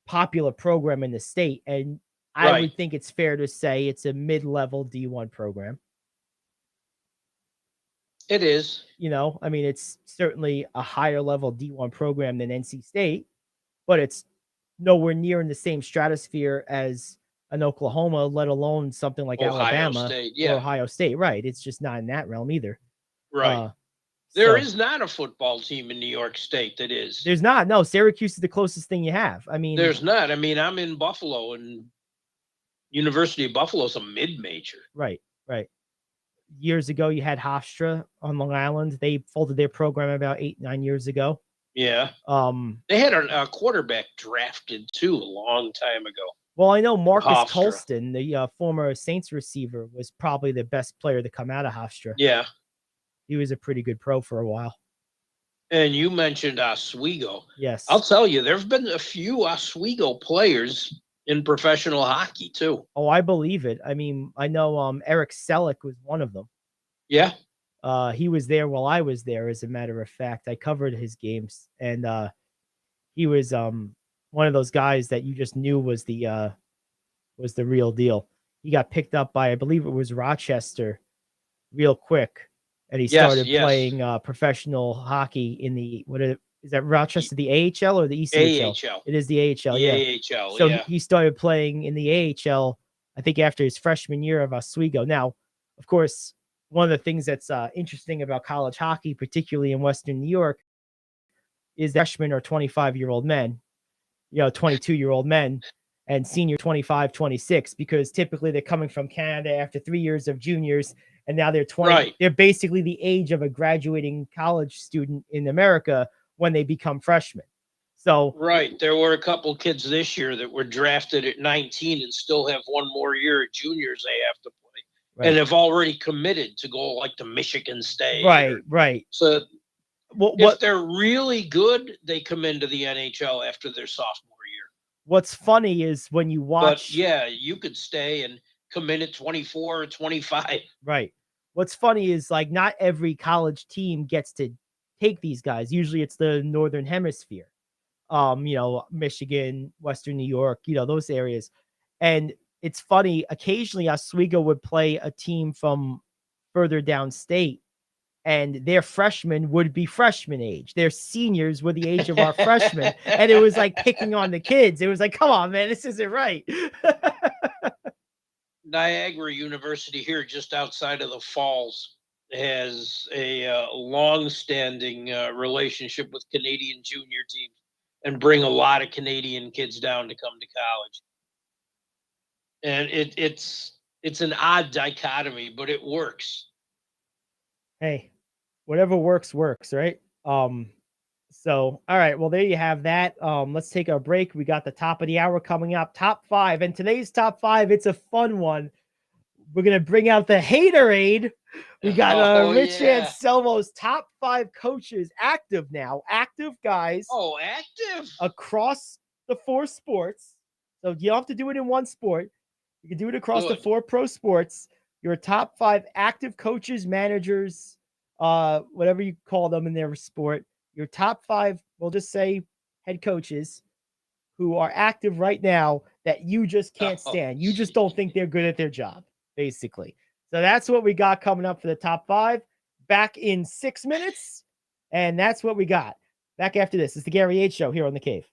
popular program in the state, and I would think it's fair to say it's a mid-level D1 program. It is. I mean, it's certainly a higher level D1 program than NC State, but it's nowhere near in the same stratosphere as an Oklahoma, let alone something like Alabama or Ohio State. Right. It's just not in that realm either. Right. There is not a football team in New York State that is. There's not. No, Syracuse is the closest thing you have. I mean, there's not. I mean, I'm in Buffalo, and University of Buffalo is a mid-major. Right. Years ago, you had Hofstra on Long Island. They folded their program about 8-9 years ago. Yeah. They had a quarterback drafted too a long time ago. Well, I know Marcus Hofstra. Colston, the former Saints receiver, was probably the best player to come out of Hofstra. Yeah. He was a pretty good pro for a while. And you mentioned Oswego. Yes. I'll tell you, there have been a few Oswego players in professional hockey, too. Oh, I believe it. I mean, I know Eric Selleck was one of them. Yeah. He was there while I was there, as a matter of fact. I covered his games, and he was one of those guys that you just knew was the real deal. He got picked up by, I believe it was Rochester, real quick, and he started playing professional hockey in the is that Rochester, the AHL or the ECHL? AHL. It is the AHL. The AHL. So he started playing in the AHL, I think, after his freshman year of Oswego. Now, of course, one of the things that's interesting about college hockey, particularly in Western New York, is that freshmen are 25-year-old men, 22-year-old men, and senior 25, 26, because typically they're coming from Canada after 3 years of juniors, and now they're 20. Right. They're basically the age of a graduating college student in America when they become freshmen. So right. There were a couple kids this year that were drafted at 19 and still have one more year at juniors they have to play. Right. And have already committed to go like to Michigan State. Right. So if they're really good, they come into the NHL after their sophomore year. What's funny is when you watch. But yeah, you could stay and come in at 24 or 25. Right. What's funny is like not every college team gets to take these guys. Usually it's the Northern Hemisphere. Michigan, Western New York, those areas. And it's funny, occasionally Oswego would play a team from further downstate, and their freshmen would be freshman age. Their seniors were the age of our freshmen. And it was like picking on the kids. It was like, come on, man, this isn't right. Niagara University here, just outside of the Falls, has a long-standing relationship with Canadian junior teams and bring a lot of Canadian kids down to come to college. And it's an odd dichotomy, but it works. Hey, whatever works, right? So, all right, well, there you have that. Let's take a break. We got the top of the hour coming up, top 5. And today's top 5, it's a fun one. We're going to bring out the Haterade. We got Rich Anselmo's top 5 coaches active now. Active guys. Oh, active. Across the 4 sports. So you don't have to do it in one sport. You can do it across the 4 pro sports. Your top 5 active coaches, managers, whatever you call them in their sport. Your top 5, we'll just say head coaches who are active right now that you just can't stand. You just don't think they're good at their job, basically. So that's what we got coming up for the top 5. Back in 6 minutes. And that's what we got. Back after this. It's the Gary Ayd Show here on The Cave.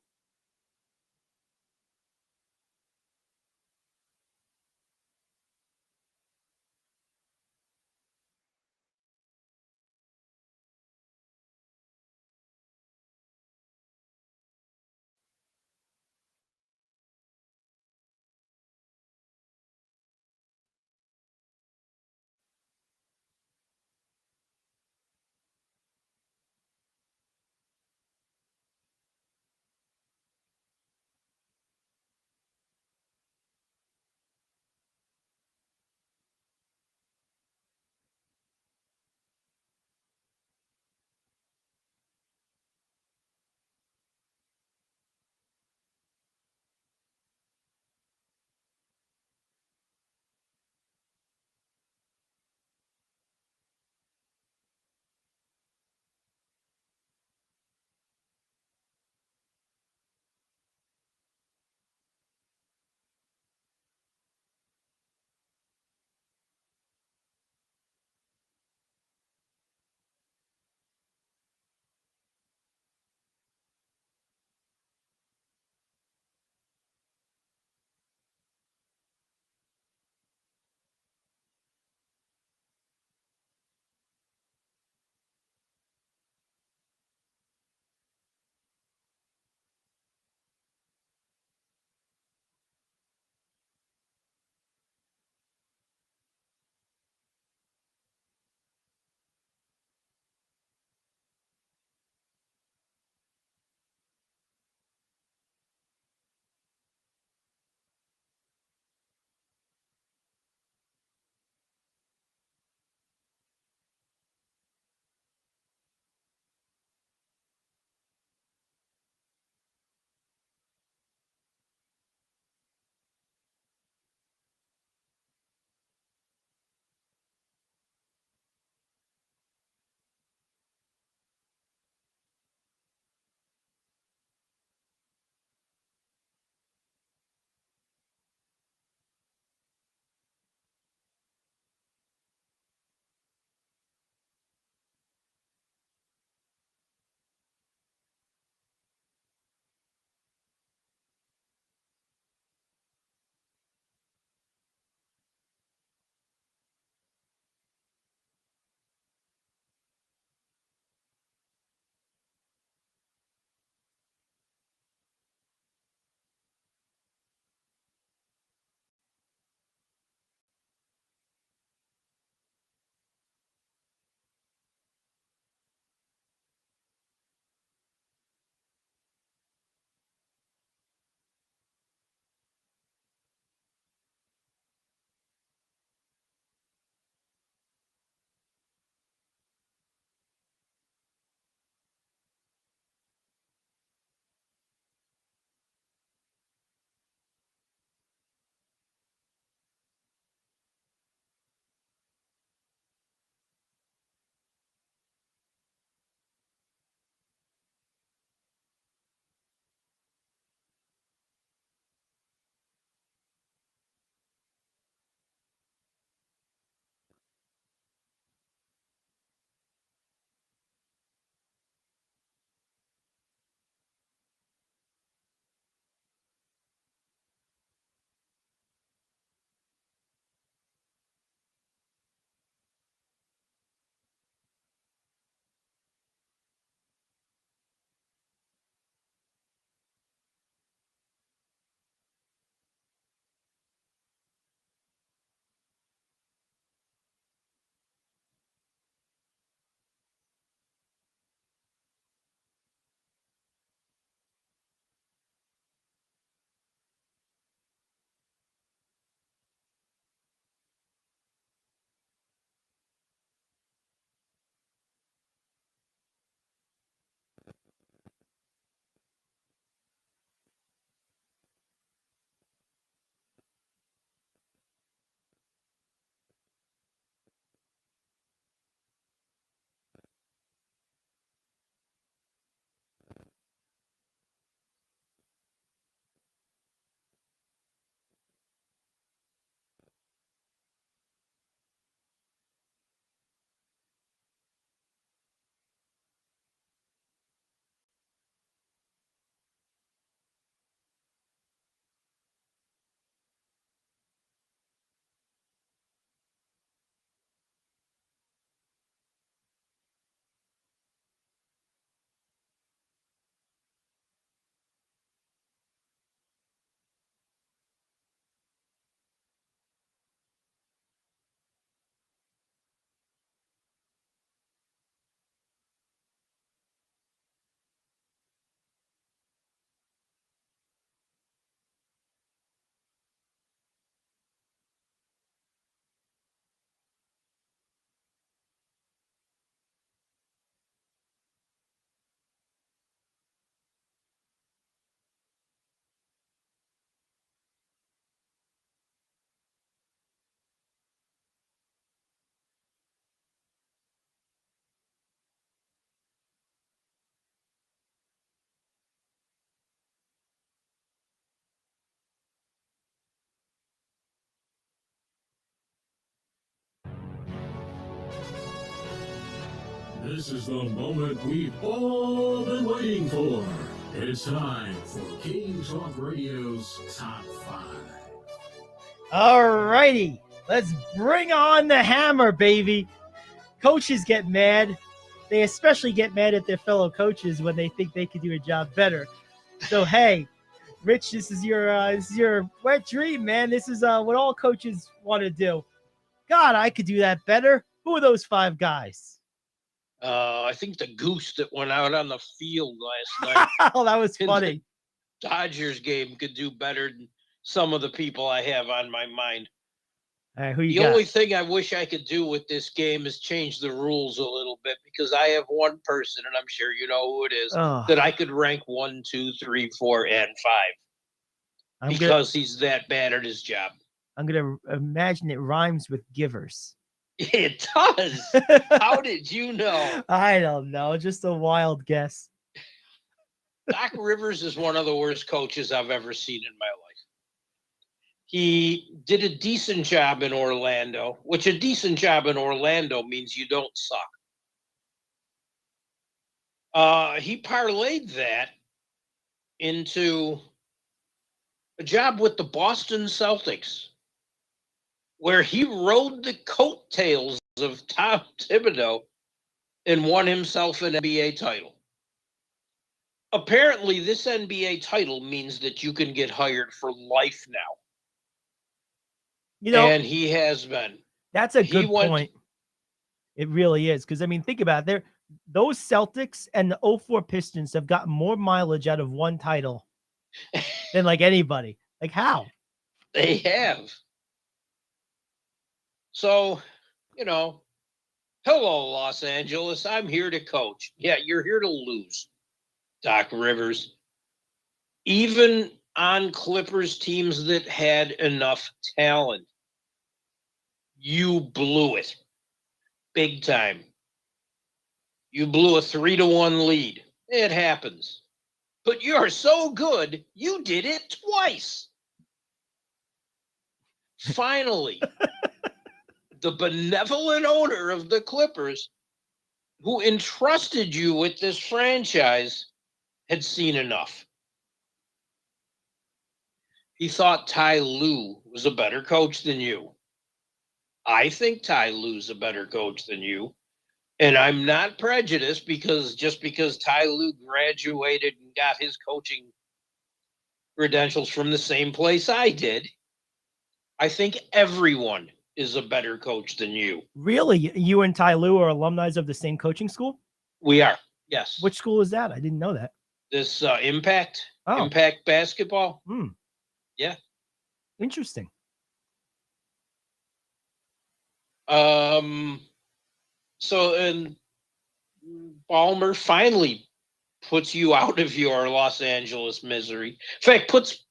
This is the moment we've all been waiting for. It's time for King Talk Radio's Top 5. All righty. Let's bring on the hammer, baby. Coaches get mad. They especially get mad at their fellow coaches when they think they can do a job better. So, hey, Rich, this is your wet dream, man. This is what all coaches want to do. God, I could do that better. Who are those 5 guys? I think the goose that went out on the field last night. Oh, that was funny. The Dodgers game could do better than some of the people I have on my mind. All right, who you The got? only thing I wish I could do with this game is change the rules a little bit, because I have one person, and I'm sure you know who it is, that I could rank 1, 2, 3, 4, and 5 because he's that bad at his job. I'm going to imagine it rhymes with givers. It does. How did you know? I don't know. Just a wild guess. Doc Rivers is one of the worst coaches I've ever seen in my life. He did a decent job in Orlando, which a decent job in Orlando means you don't suck. He parlayed that into a job with the Boston Celtics, where he rode the coattails of Tom Thibodeau and won himself an NBA title. Apparently, this NBA title means that you can get hired for life now. You know, and he has been. That's a good point. It really is. Because, I mean, think about it. Those Celtics and the 04 Pistons have gotten more mileage out of one title than like anybody. Like, how? They have. So, hello, Los Angeles. I'm here to coach. Yeah, you're here to lose, Doc Rivers. Even on Clippers teams that had enough talent, you blew it big time. You blew a 3-1 lead. It happens. But you're so good, you did it twice. Finally, the benevolent owner of the Clippers, who entrusted you with this franchise, had seen enough. He thought Ty Lue was a better coach than you. I think Ty Lue's a better coach than you. And I'm not prejudiced because Ty Lue graduated and got his coaching credentials from the same place I did. I think everyone is a better coach than you. Really? You and Ty Lue are alumni of the same coaching school? We are, yes. Which school is that? I didn't know that. This Impact basketball. Yeah. Interesting. And Ballmer finally puts you out of your Los Angeles misery. In fact, puts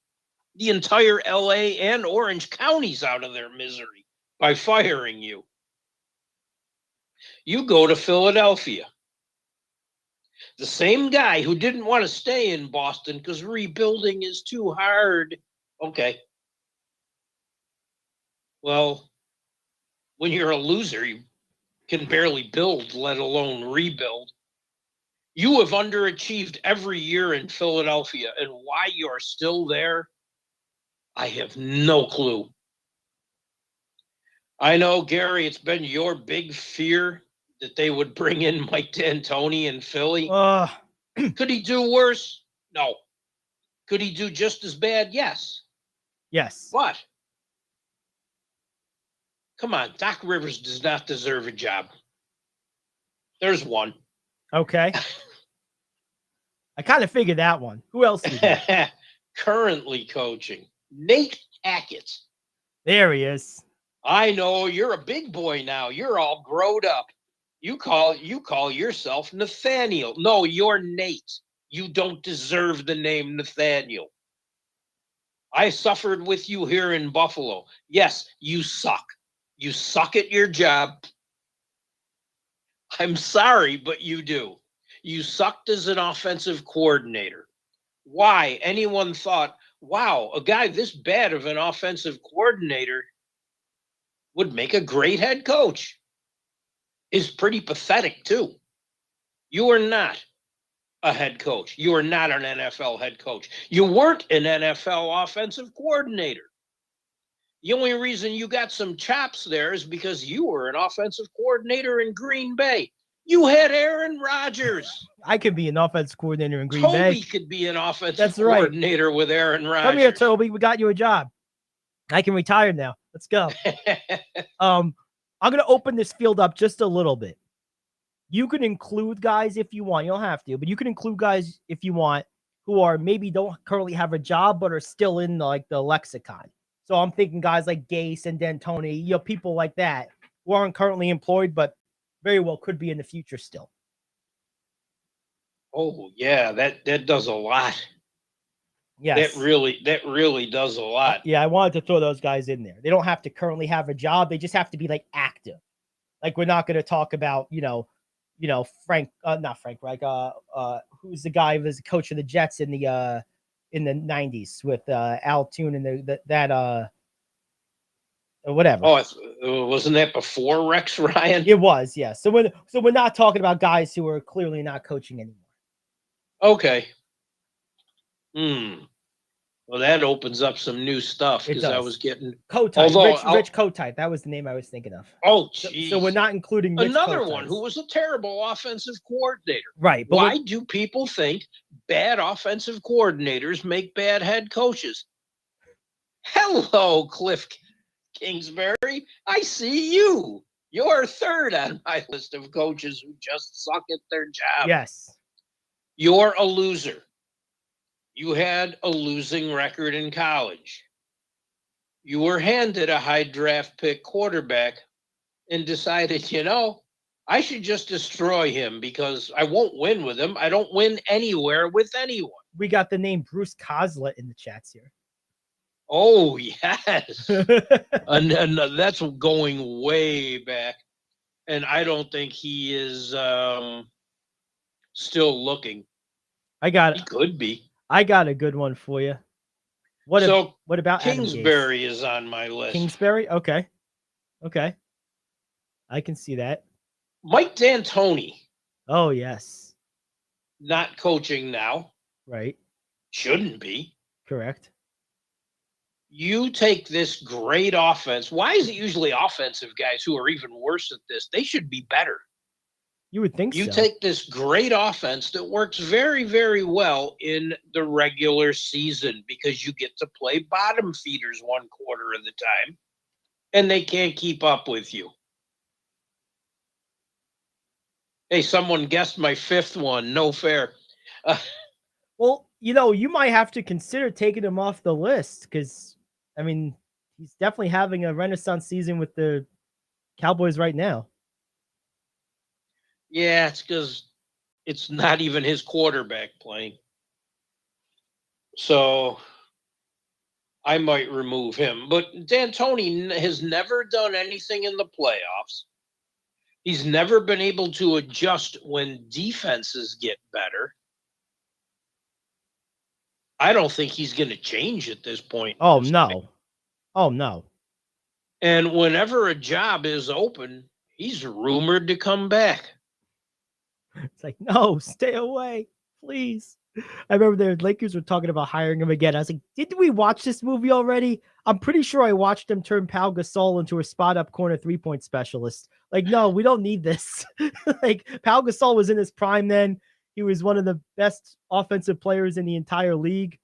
the entire LA and Orange counties out of their misery by firing you. You go to Philadelphia. The same guy who didn't want to stay in Boston because rebuilding is too hard. Okay. Well, when you're a loser, you can barely build, let alone rebuild. You have underachieved every year in Philadelphia, and why you're still there, I have no clue. I know, Gary, it's been your big fear that they would bring in Mike D'Antoni in Philly. Could he do worse? No. Could he do just as bad? Yes. Yes. But come on, Doc Rivers does not deserve a job. There's one. Okay. I kind of figured that one. Who else? Currently coaching, Nate Hackett. There he is. I know, you're a big boy now. You're all grown up. You call yourself Nathaniel. No, you're Nate. You don't deserve the name Nathaniel. I suffered with you here in Buffalo. Yes, you suck. You suck at your job. I'm sorry, but you do. You sucked as an offensive coordinator. Why? Anyone thought, wow, a guy this bad of an offensive coordinator would make a great head coach. Is pretty pathetic, too. You are not a head coach. You are not an NFL head coach. You weren't an NFL offensive coordinator. The only reason you got some chops there is because you were an offensive coordinator in Green Bay. You had Aaron Rodgers. I could be an offensive coordinator in Green Bay. Toby could be an offensive coordinator with Aaron Rodgers. Come here, Toby. We got you a job. I can retire now. Let's go. I'm going to open this field up just a little bit. You can include guys if you want. You don't have to, but you can include guys if you want who are maybe don't currently have a job but are still in the lexicon. So I'm thinking guys like Gase and D'Antoni, people like that who aren't currently employed but very well could be in the future still. Oh yeah, that does a lot. Yes. That really does a lot. Yeah, I wanted to throw those guys in there. They don't have to currently have a job. They just have to be like active. Like we're not going to talk about, Frank, not Frank Reich, who's the guy who was the coach of the Jets in the 90s with Al Toon and whatever. Oh, wasn't that before Rex Ryan? It was, yes. So we're not talking about guys who are clearly not coaching anymore. Okay. Well, that opens up some new stuff because I was getting Kotite. Rich Kotite. That was the name I was thinking of. Oh, geez. So we're not including Rich another Kotites. one who was a terrible offensive coordinator. Right. But why do people think bad offensive coordinators make bad head coaches? Hello, Cliff Kingsbury. I see you. You're third on my list of coaches who just suck at their job. Yes. You're a loser. You had a losing record in college. You were handed a high draft pick quarterback and decided, I should just destroy him because I won't win with him. I don't win anywhere with anyone. We got the name Bruce Kozlet in the chats here. Oh, yes. and that's going way back. And I don't think he is still looking. He could be. I got a good one for you. What about Kingsbury is on my list. Kingsbury? Okay. I can see that. Mike D'Antoni. Oh, yes. Not coaching now. Right. Shouldn't be. Correct. You take this great offense. Why is it usually offensive guys who are even worse at this? They should be better. You would think You take this great offense that works very, very well in the regular season because you get to play bottom feeders one quarter of the time, and they can't keep up with you. Hey, someone guessed my fifth one. No fair. Well, you might have to consider taking him off the list because, he's definitely having a renaissance season with the Cowboys right now. Yeah, it's because it's not even his quarterback playing. So I might remove him. But D'Antoni has never done anything in the playoffs. He's never been able to adjust when defenses get better. I don't think he's going to change at this point. Oh, no. Oh, no. And whenever a job is open, he's rumored to come back. It's like, no, stay away, please. I remember the Lakers were talking about hiring him again. I was like, didn't we watch this movie already? I'm pretty sure I watched him turn Pau Gasol into a spot-up corner three-point specialist. Like, no, we don't need this. Like, Pau Gasol was in his prime then. He was one of the best offensive players in the entire league.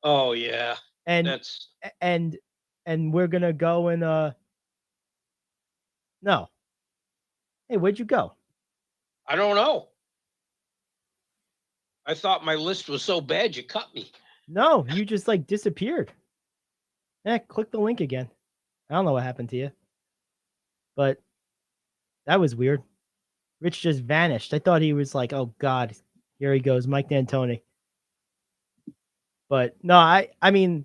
Oh, yeah. And we're going to go and no. Hey, where'd you go? I don't know. I thought my list was so bad you cut me. No, you just disappeared. Click the link again. I don't know what happened to you. But that was weird. Rich just vanished. I thought he was like, oh God, here he goes, Mike D'Antoni. But no, I mean,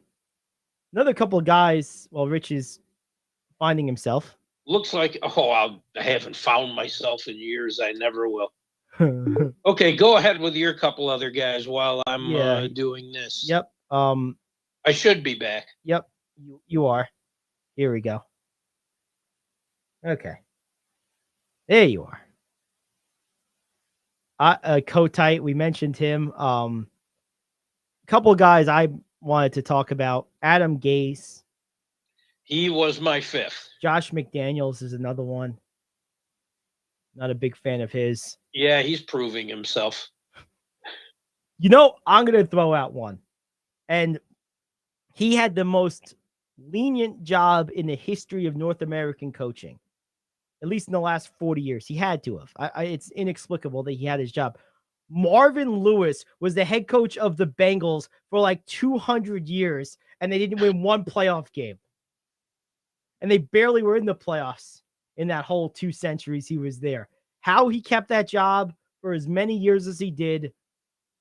another couple of guys while Rich is finding himself. Looks like, I haven't found myself in years. I never will. Okay, go ahead with your couple other guys while I'm doing this. Yep. I should be back. Yep, you are. Here we go. Okay. There you are. Kotite, we mentioned him. A couple of guys I wanted to talk about. Adam Gase. He was my fifth. Josh McDaniels is another one. Not a big fan of his. Yeah, he's proving himself. You know, I'm going to throw out one. And he had the most lenient job in the history of North American coaching, at least in the last 40 years. He had to have. It's inexplicable that he had his job. Marvin Lewis was the head coach of the Bengals for like 200 years, and they didn't win one playoff game. And they barely were in the playoffs in that whole 2 centuries he was there. How he kept that job for as many years as he did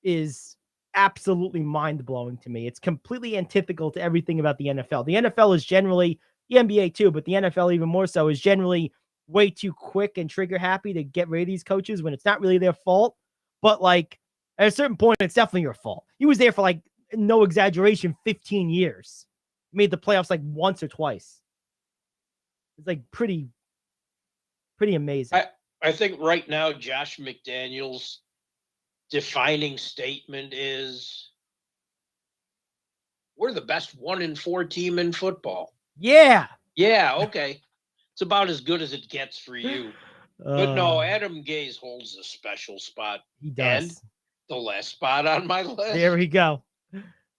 is absolutely mind-blowing to me. It's completely antithetical to everything about the NFL. The NFL is generally, the NBA too, but the NFL even more so, is generally way too quick and trigger happy to get rid of these coaches when it's not really their fault. But like at a certain point, it's definitely your fault. He was there for like, no exaggeration, 15 years. Made the playoffs like once or twice. It's like pretty amazing. I think right now, Josh McDaniels' defining statement is, we're the best 1-4 team in football. Yeah. Yeah, okay. It's about as good as it gets for you. But no, Adam Gase holds a special spot. He does. And the last spot on my list. There we go.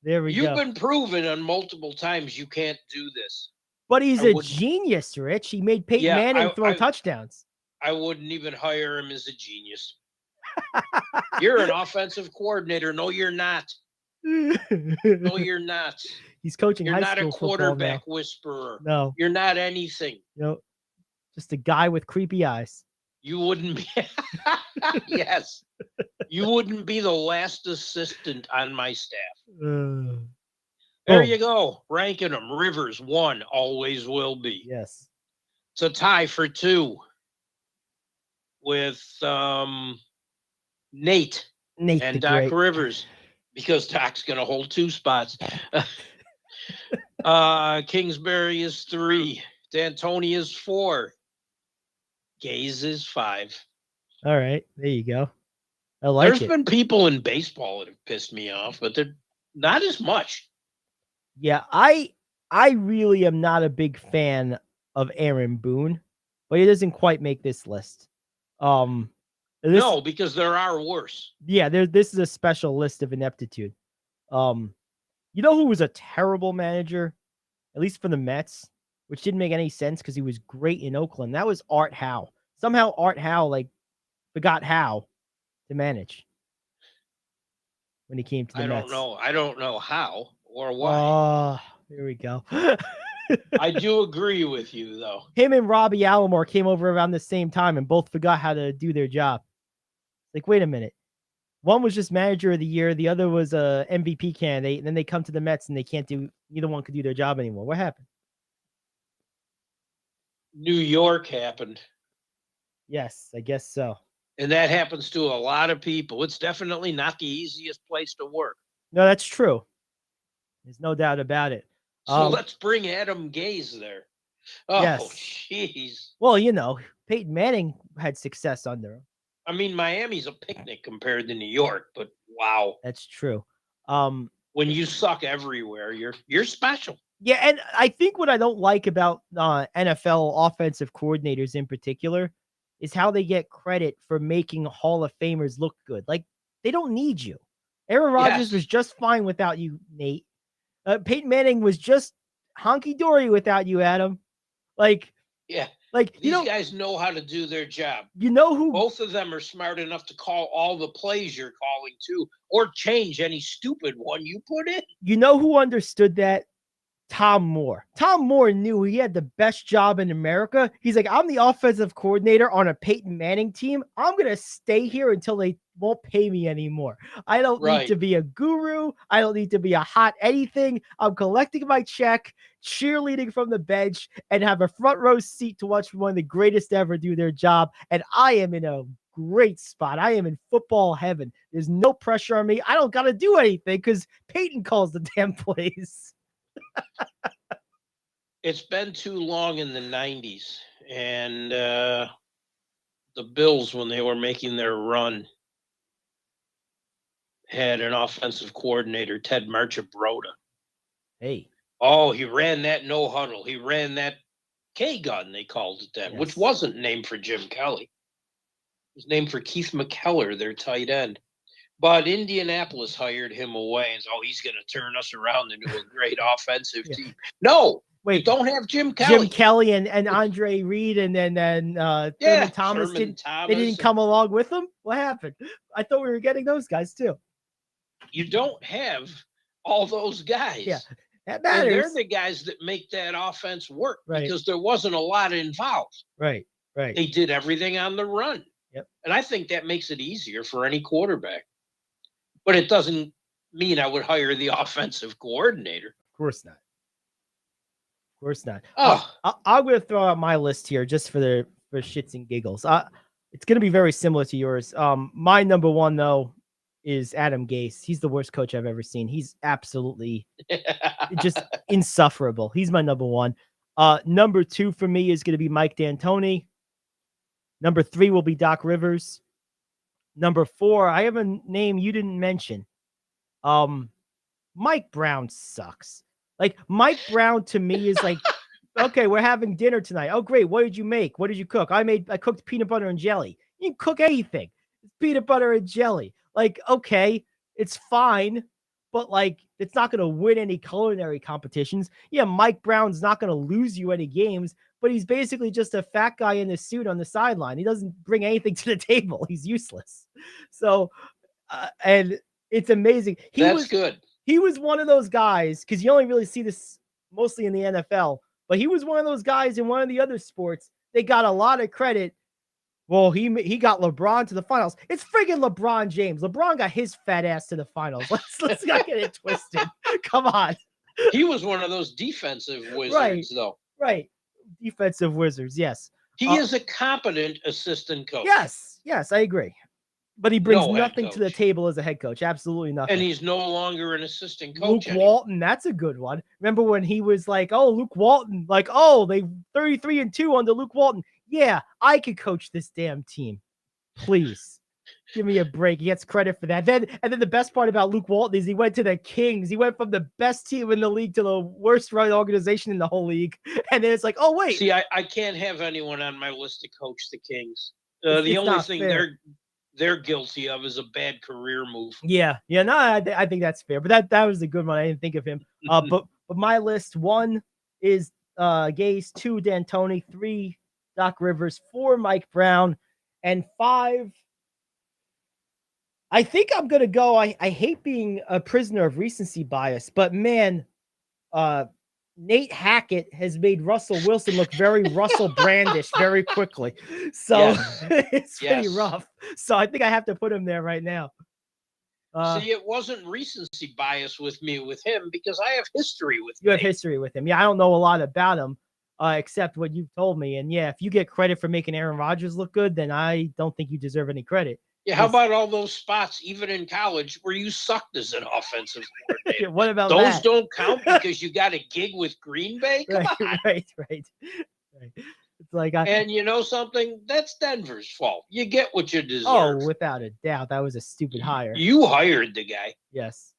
You've been proven on multiple times you can't do this. But he's a genius, Rich. He made Peyton Manning throw touchdowns. I wouldn't even hire him as a genius. You're an offensive coordinator. No, you're not. No, you're not. He's coaching You're high not school a quarterback football whisperer. now. No. You're not anything. Just a guy with creepy eyes. You wouldn't be. Yes. You wouldn't be the last assistant on my staff. There you go. Ranking them. Rivers, 1, always will be. Yes. It's a tie for 2 with Nate and Doc Rivers, because Doc's going to hold 2 spots. Kingsbury is 3. D'Antoni is 4. Gase is 5. All right. There you go. I like it. There's been people in baseball that have pissed me off, but they're not as much. Yeah, I really am not a big fan of Aaron Boone, but he doesn't quite make this list. No, because there are worse. Yeah, this is a special list of ineptitude. You know who was a terrible manager, at least for the Mets, which didn't make any sense because he was great in Oakland? That was Art Howe. Somehow Art Howe forgot how to manage when he came to the Mets. I don't know how or why. Here we go. I do agree with you, though. Him and Robbie Alomar came over around the same time and both forgot how to do their job. Like, wait a minute. One was just manager of the year. The other was a MVP candidate. And then they come to the Mets and neither one could do their job anymore. What happened? New York happened. Yes, I guess so. And that happens to a lot of people. It's definitely not the easiest place to work. No, that's true. There's no doubt about it. So let's bring Adam Gase there. Oh, jeez. Well, Peyton Manning had success under him. I mean, Miami's a picnic compared to New York, but wow. That's true. When you suck everywhere, you're special. Yeah, and I think what I don't like about NFL offensive coordinators in particular is how they get credit for making Hall of Famers look good. Like, they don't need you. Aaron Rodgers was just fine without you, Nate. Peyton Manning was just honky-dory without you, Adam. Yeah. Like, these guys know how to do their job. You know who? Both of them are smart enough to call all the plays you're calling too, or change any stupid one you put in. You know who understood that? Tom Moore. Tom Moore knew he had the best job in America. He's like, I'm the offensive coordinator on a Peyton Manning team. I'm going to stay here until they won't pay me anymore. I don't need to be a guru. I don't need to be a hot anything. I'm collecting my check, cheerleading from the bench, and have a front row seat to watch one of the greatest ever do their job. And I am in a great spot. I am in football heaven. There's no pressure on me. I don't got to do anything because Peyton calls the damn plays. It's been too long in the 90s, and the Bills, when they were making their run, had an offensive coordinator, Ted Marchibroda. Hey. Oh, he ran that no huddle. He ran that K-gun, they called it then, which wasn't named for Jim Kelly. It was named for Keith McKellar, their tight end. But Indianapolis hired him away and said, oh, he's going to turn us around into a great offensive team. No, you don't have Jim Kelly. Jim Kelly and Andre Reed and then Thurman Thomas they didn't come along with him. What happened? I thought we were getting those guys too. You don't have all those guys. Yeah, that matters. And they're the guys that make that offense work because there wasn't a lot involved. Right. They did everything on the run. Yep. And I think that makes it easier for any quarterback. But it doesn't mean I would hire the offensive coordinator. Of course not. Of course not. Oh, I'm going to throw out my list here just for shits and giggles. It's going to be very similar to yours. My number one, though, is Adam Gase. He's the worst coach I've ever seen. He's absolutely just insufferable. He's my number one. Number two for me is going to be Mike D'Antoni. Number three will be Doc Rivers. Number four, I have a name you didn't mention. Mike Brown sucks. Like, Mike Brown to me is like, okay, we're having dinner tonight. Oh, great. What did you make? What did you cook? I cooked peanut butter and jelly. You can cook anything. It's peanut butter and jelly. Like, okay, it's fine, but like, it's not going to win any culinary competitions. Yeah, Mike Brown's not going to lose you any games, but he's basically just a fat guy in a suit on the sideline. He doesn't bring anything to the table. He's useless. So, and it's amazing. That's good. He was one of those guys, because you only really see this mostly in the NFL, but he was one of those guys in one of the other sports. They got a lot of credit. Well, he got LeBron to the finals. It's friggin' LeBron James. LeBron got his fat ass to the finals. Let's not get it twisted. Come on. He was one of those defensive wizards, though. Right. Defensive wizards, yes. He is a competent assistant coach. Yes, I agree. But he brings nothing to the table as a head coach. Absolutely nothing. And he's no longer an assistant coach. Luke Walton, that's a good one. Remember when he was like, oh, Luke Walton, like, oh, they 33-2 under Luke Walton. Yeah, I could coach this damn team. Please. Give me a break. He gets credit for that. And then the best part about Luke Walton is he went to the Kings. He went from the best team in the league to the worst run organization in the whole league. And then it's like, oh, wait. See, I can't have anyone on my list to coach the Kings. The only thing they're guilty of is a bad career move. Yeah, no, I think that's fair. But that was a good one. I didn't think of him. But my list, 1 is Gase, 2 D'Antoni, 3 Doc Rivers, 4 Mike Brown, and 5. I think I'm gonna go. I hate being a prisoner of recency bias, but man, Nate Hackett has made Russell Wilson look very Russell Brandish very quickly. So it's pretty rough. So I think I have to put him there right now. See, it wasn't recency bias with me with him because I have history with him. You have history with him. Yeah, I don't know a lot about him except what you've told me. And yeah, if you get credit for making Aaron Rodgers look good, then I don't think you deserve any credit. Yeah, how about all those spots, even in college, where you sucked as an offensive coordinator? What about those? That? Don't count because you got a gig with Green Bay? Come on. Right. It's like, and you know something? That's Denver's fault. You get what you deserve. Oh, without a doubt, that was a stupid hire. You hired the guy. Yes.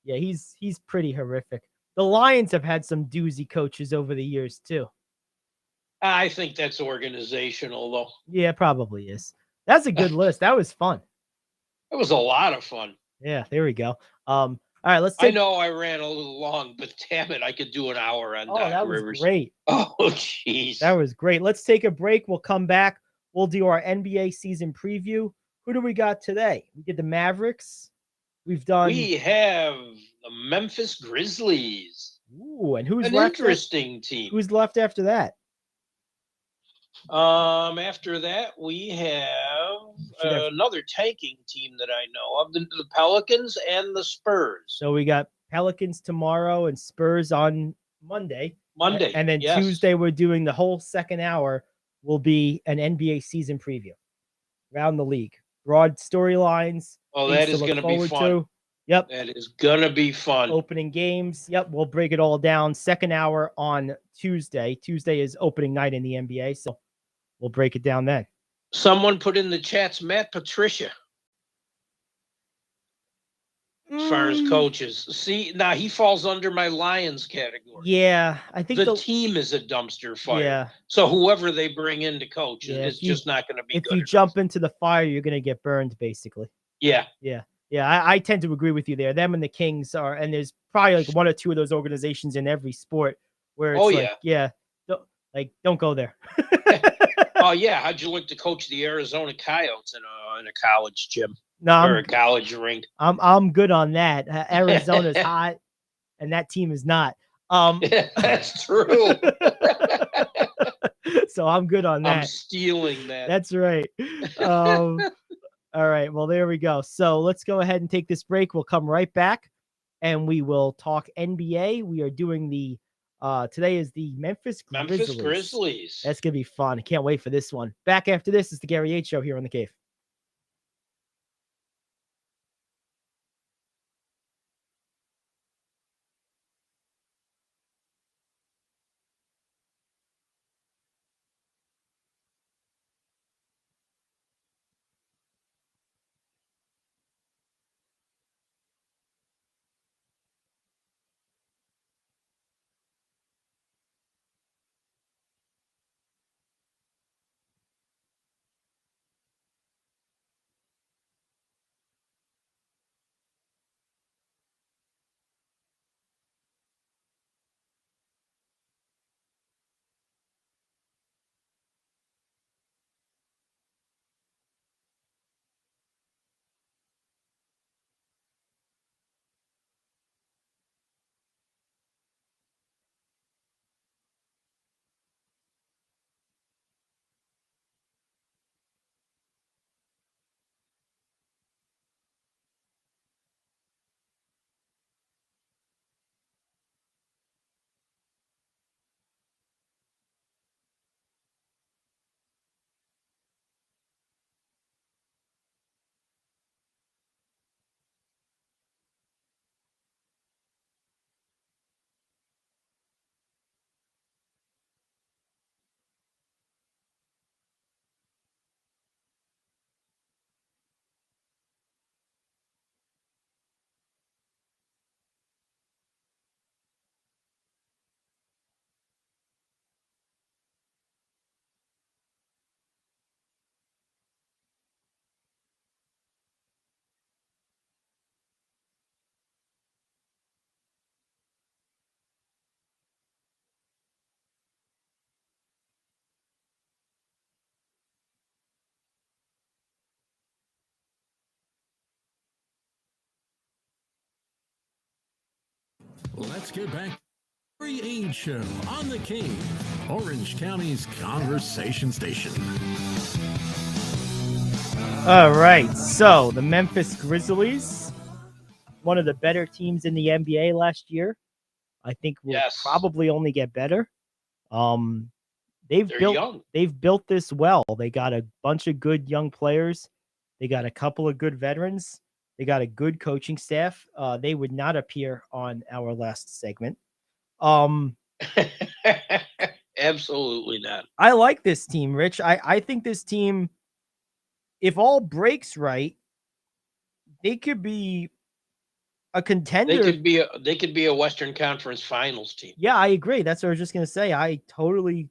Yeah, he's pretty horrific. The Lions have had some doozy coaches over the years too. I think that's organizational, though. Yeah, it probably is. That's a good list. That was fun. It was a lot of fun. Yeah, there we go. All right, let's take... I know I ran a little long, but damn it, I could do an hour on Doc Rivers. Was great. Oh, jeez. That was great. Let's take a break. We'll come back. We'll do our NBA season preview. Who do we got today? We did the Mavericks. We have the Memphis Grizzlies. Ooh, and who's an left? Interesting team. Who's left after that? After that, we have another tanking team that I know of, the Pelicans and the Spurs. So we got Pelicans tomorrow and Spurs on Monday. And then yes. Tuesday, we're doing the whole second hour will be an NBA season preview around the league. Broad storylines. Oh, that is going to be fun. Yep. That is going to be fun. Opening games. Yep. We'll break it all down. Second hour on Tuesday. Tuesday is opening night in the NBA. So we'll break it down then. Someone put in the chats, Matt Patricia. as far as coaches. See, now he falls under my Lions category. Yeah, I think the team is a dumpster fire. Yeah. So whoever they bring in to coach is if you- just not going to be If good you enough. jump into the fire, you're gonna get burned, basically. Yeah. Yeah. I tend to agree with you there. Them and the Kings are, and there's probably like one or two of those organizations in every sport where it's don't go there. Oh yeah, how'd you like to coach the Arizona Coyotes in a college gym No, or a college rink? I'm good on that. Arizona's hot, and that team is not. That's true. So I'm good on that. I'm stealing that. That's right. All right. Well, there we go. So let's go ahead and take this break. We'll come right back, and we will talk NBA. We are doing the today is the Memphis Grizzlies. That's gonna be fun. I can't wait for this one. Back after this is the Gary Ayd Show here on the Cave. Let's get back to the Gary Ayd Show on the Cave, Orange County's conversation station. All right. So the Memphis Grizzlies, one of the better teams in the NBA last year. I think will probably only get better. They're built this well. They got a bunch of good young players. They got a couple of good veterans. They got a good coaching staff. They would not appear on our last segment. Absolutely not. I like this team, Rich. I think this team, if all breaks right, they could be a contender. They could be a Western Conference Finals team. Yeah, I agree. That's what I was just going to say. I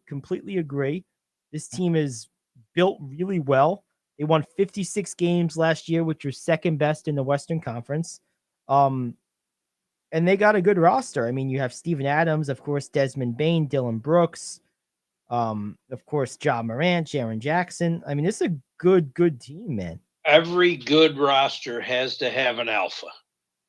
completely agree. This team is built really well. They won 56 games last year, which was second best in the Western Conference. And they got a good roster. I mean, you have Steven Adams, of course, Desmond Bane, Dylan Brooks, of course, Ja Morant, Jaren Jackson. I mean, this is a good team, man. Every good roster has to have an alpha.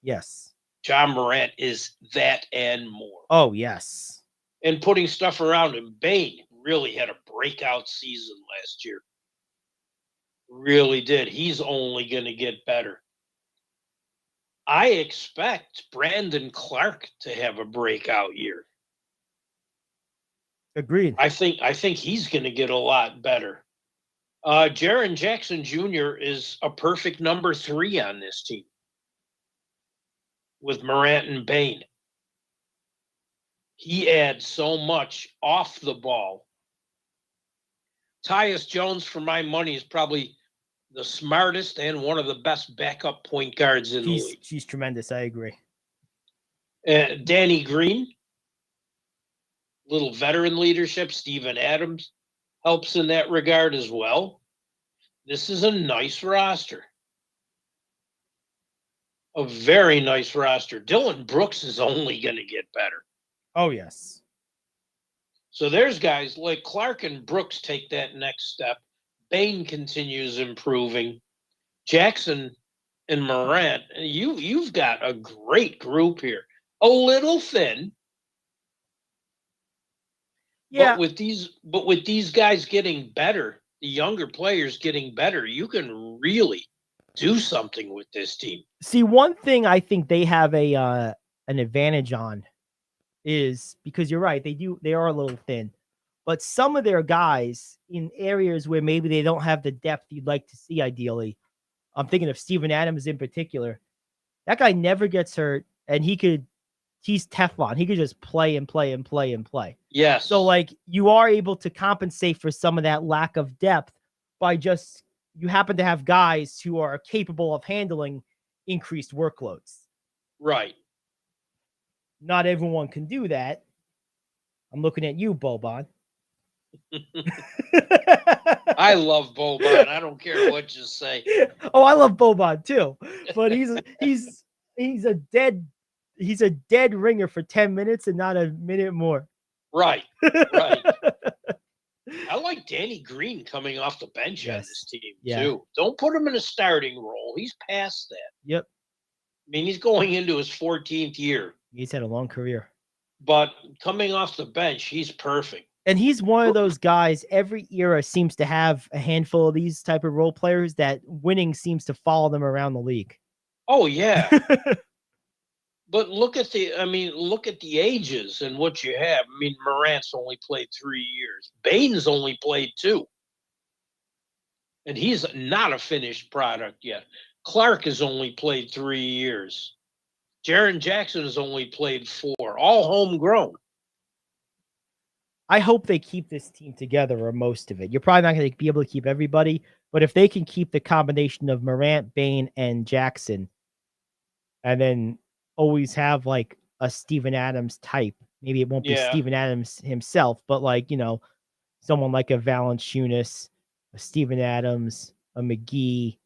Yes. Ja Morant is that and more. Oh, yes. And putting stuff around him. Bane really had a breakout season last year. Really did. He's only going to get better. I expect Brandon Clark to have a breakout year. Agreed. I think he's going to get a lot better. Jaren Jackson Jr. is a perfect number 3 on this team with Morant and Bane. He adds so much off the ball. Tyus Jones, for my money, is probably the smartest and one of the best backup point guards in the league. She's tremendous. I agree. Danny Green, little veteran leadership. Steven Adams helps in that regard as well. This is a nice roster. A very nice roster. Dylan Brooks is only going to get better. Oh, yes. So there's guys like Clark and Brooks take that next step. Bain continues improving. Jackson and Morant, you've got a great group here. A little thin. Yeah. But with these guys getting better, the younger players getting better, you can really do something with this team. See, one thing I think they have an advantage on is because you're right, they are a little thin, but some of their guys in areas where maybe they don't have the depth you'd like to see ideally. I'm thinking of Steven Adams in particular. That guy never gets hurt, and he's Teflon. He could just play and play and play and play. Yes. So like you are able to compensate for some of that lack of depth by just you happen to have guys who are capable of handling increased workloads. Right. Not everyone can do that. I'm looking at you, Boban. I love Boban. I don't care what you say. Oh, I love Boban too. But he's a dead ringer for 10 minutes and not a minute more. Right. Right. I like Danny Green coming off the bench on this team too. Don't put him in a starting role. He's past that. Yep. I mean, he's going into his 14th year. He's had a long career. But coming off the bench, he's perfect. And he's one of those guys, every era seems to have a handful of these type of role players that winning seems to follow them around the league. Oh, yeah. But look at the ages and what you have. I mean, Morant's only played 3 years. Bain's only played 2. And he's not a finished product yet. Clark has only played 3 years. Jaren Jackson has only played 4, all homegrown. I hope they keep this team together, or most of it. You're probably not going to be able to keep everybody, but if they can keep the combination of Morant, Bain, and Jackson, and then always have like a Steven Adams type, maybe it won't be Steven Adams himself, but like, someone like a Valanciunas, a Steven Adams, a McGee,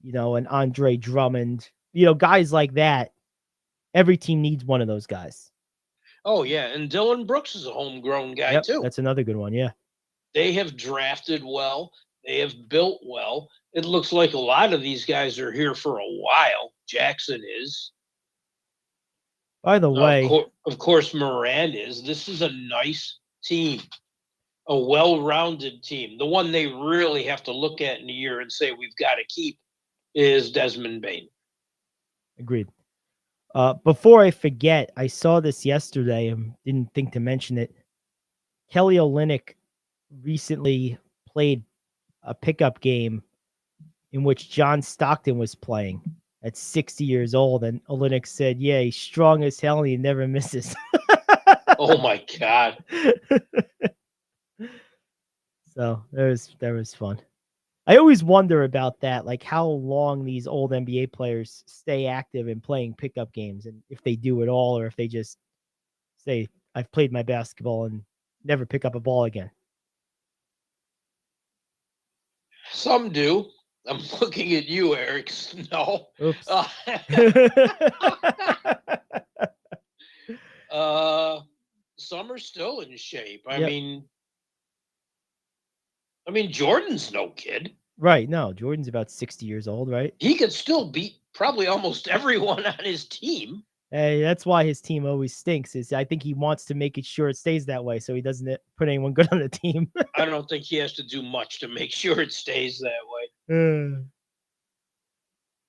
an Andre Drummond, guys like that. Every team needs one of those guys. Oh, yeah. And Dylan Brooks is a homegrown guy, too. That's another good one, yeah. They have drafted well. They have built well. It looks like a lot of these guys are here for a while. Jackson is. By the way. Of course, Moran is. This is a nice team. A well-rounded team. The one they really have to look at in a year and say we've got to keep is Desmond Bain. Agreed. Before I forget, I saw this yesterday and didn't think to mention it. Kelly Olynyk recently played a pickup game in which John Stockton was playing at 60 years old, and Olynyk said, "Yeah, he's strong as hell and he never misses." Oh my God! So that was fun. I always wonder about that, like how long these old NBA players stay active in playing pickup games, and if they do it all, or if they just say, "I've played my basketball and never pick up a ball again." Some do. I'm looking at you, Eric. No. Oops. Some are still in shape. I mean, Jordan's no kid. Right. No, Jordan's about 60 years old, right? He could still beat probably almost everyone on his team. Hey, that's why his team always stinks. Is I think he wants to make it sure it stays that way, so he doesn't put anyone good on the team. I don't think he has to do much to make sure it stays that way.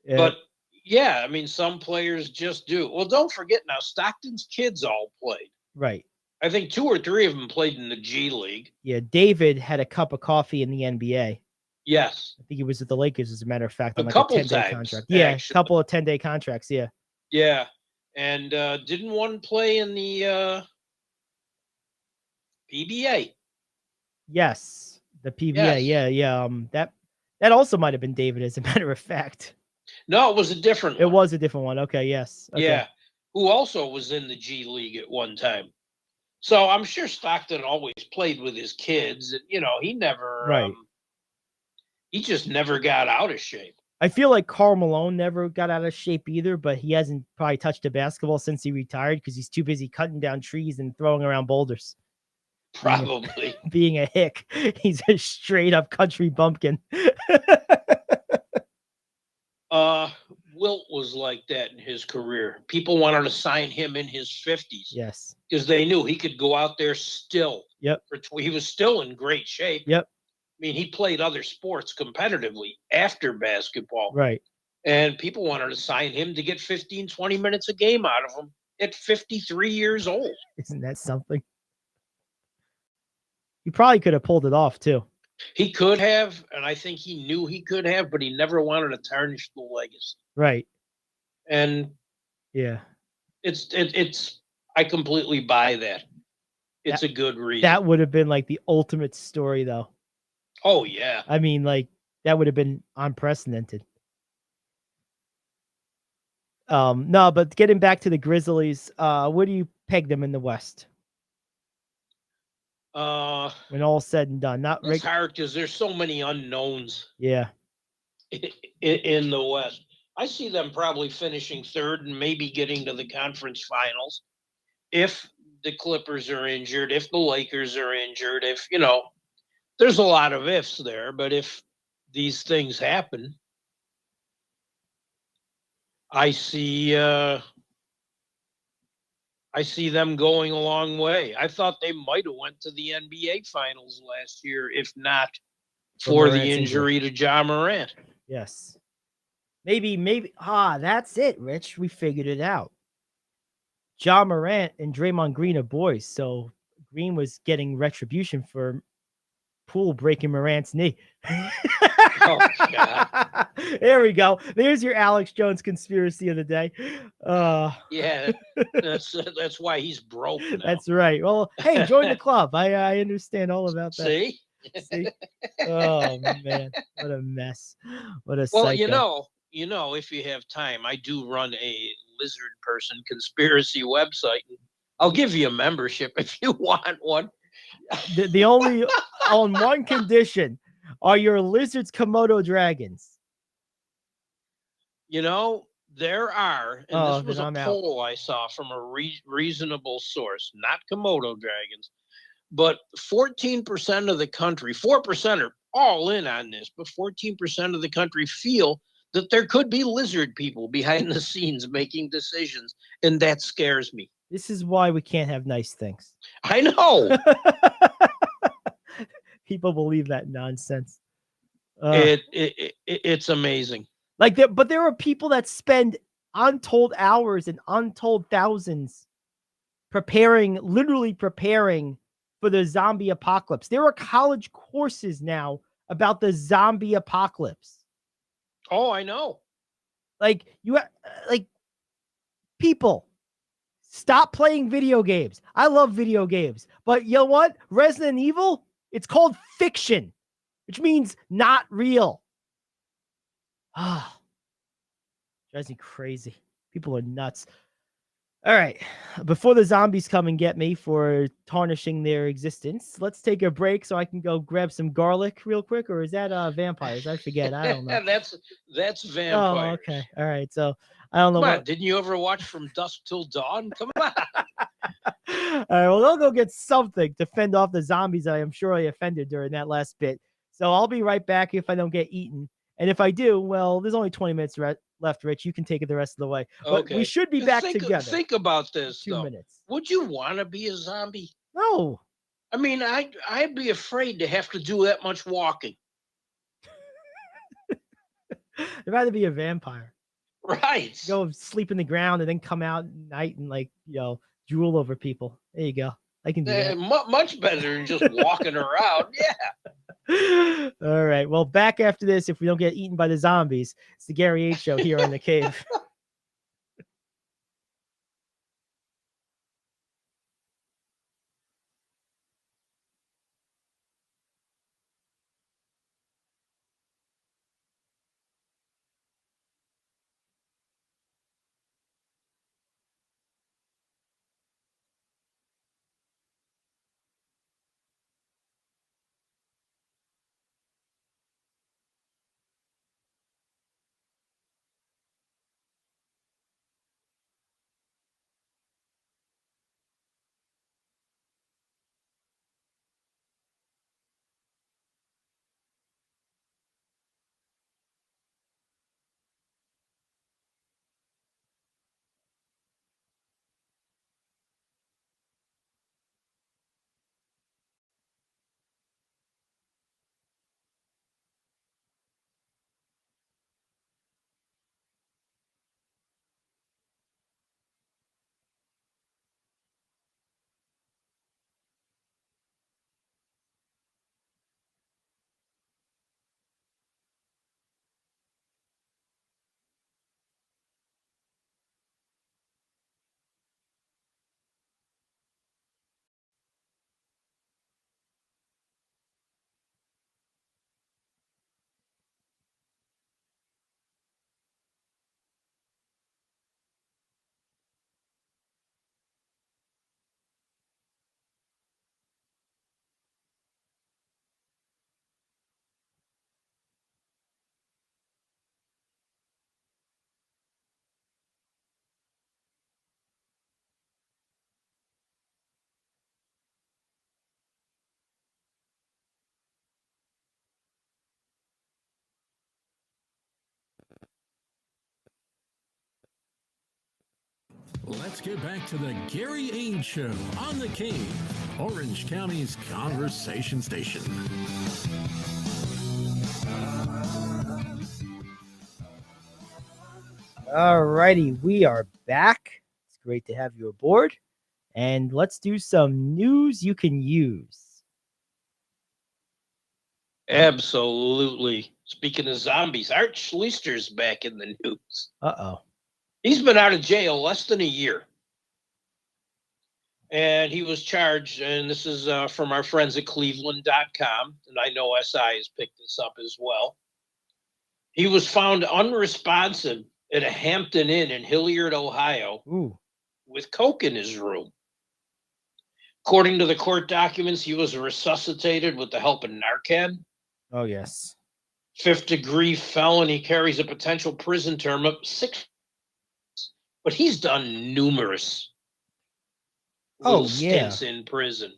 Yeah. But yeah, I mean, some players just do. Well, don't forget now, Stockton's kids all played. Right. I think 2 or 3 of them played in the G League. Yeah, David had a cup of coffee in the NBA. Yes. I think he was at the Lakers, as a matter of fact, on a like couple a 10-day times, contract. Yeah, actually. a couple of 10-day contracts, yeah. Yeah. And didn't one play in the PBA? Yes, the PBA, yeah. That also might have been David, as a matter of fact. No, it was a different one. It was a different one. Okay, yes. Okay. Yeah, who also was in the G League at one time. So I'm sure Stockton always played with his kids. And, he never, Right. he just never got out of shape. I feel like Karl Malone never got out of shape either, but he hasn't probably touched a basketball since he retired because he's too busy cutting down trees and throwing around boulders. Probably. Being a hick. He's a straight up country bumpkin. Wilt was like that in his career. People wanted to sign him in his 50s. Yes. Because they knew he could go out there still. Yep. He was still in great shape. Yep. I mean, he played other sports competitively after basketball. Right. And people wanted to sign him to get 15, 20 minutes a game out of him at 53 years old. Isn't that something? He probably could have pulled it off too. He could have, and I think he knew he could have, but he never wanted to tarnish the legacy. Right. And yeah, it's I completely buy that. It's a good reason. That would have been like the ultimate story though. Oh yeah. I mean, like that would have been unprecedented. No, but getting back to the Grizzlies, where do you peg them in the West? When all's said and done, It's hard because there's so many unknowns. Yeah. In the West, I see them probably finishing third and maybe getting to the conference finals if the Clippers are injured, if the Lakers are injured, if there's a lot of ifs there, but if these things happen, I see them going a long way. I thought they might have went to the NBA finals last year, if not for the injury to Ja Morant. Yes. Maybe. That's it, Rich. We figured it out. Ja Morant and Draymond Green are boys, so Green was getting retribution for Poole breaking Morant's knee. Oh, God. There we go. There's your Alex Jones conspiracy of the day. Yeah, that's why he's broke now. That's right. Well, hey, join the club. I understand all about that. See? Oh man, what a mess. What a psycho. If you have time, I do run a lizard person conspiracy website. I'll give you a membership if you want one. The only on one condition are your lizards Komodo dragons. There are, and this was a poll out. I saw from a reasonable source, not Komodo dragons, but 14% of the country, 4% are all in on this, but 14% of the country feel that there could be lizard people behind the scenes making decisions, and that scares me. This is why we can't have nice things. I know. People believe that nonsense. It's amazing. But there are people that spend untold hours and untold thousands literally preparing for the zombie apocalypse. There are college courses now about the zombie apocalypse. Oh, I know. People, stop playing video games. I love video games, but you know what? Resident Evil, it's called fiction, which means not real. Drives me crazy. People are nuts. All right. Before the zombies come and get me for tarnishing their existence, let's take a break so I can go grab some garlic real quick. Or is that vampires? I forget. I don't know. That's vampires. Oh, okay. All right. So I don't know. Come on, didn't you ever watch From Dusk Till Dawn? Come on. All right. Well, they'll go get something to fend off the zombies that I am sure I offended during that last bit. So I'll be right back if I don't get eaten. And if I do, well, there's only 20 minutes left, Rich. You can take it the rest of the way. But we should be back together. Think about this, 2 minutes. Would you want to be a zombie? No. I mean, I'd be afraid to have to do that much walking. I'd rather be a vampire. Right. Go sleep in the ground and then come out at night and drool over people. There you go. I can do that. Much better than just walking around. Yeah. All right. Well, back after this, if we don't get eaten by the zombies, it's the Gary Ayd Show here on The Cave. Let's get back to the Gary Ayd Show on the Cave, Orange County's conversation station. All righty, we are back. It's great to have you aboard. And let's do some news you can use. Absolutely. Speaking of zombies, Art Schleister's back in the news. Uh-oh. He's been out of jail less than a year. And he was charged, and this is from our friends at Cleveland.com, and I know SI has picked this up as well. He was found unresponsive at a Hampton Inn in Hilliard, Ohio, with coke in his room. According to the court documents, he was resuscitated with the help of Narcan. Oh, yes. 5th-degree felony, carries a potential prison term of 6. But he's done numerous stints in prison.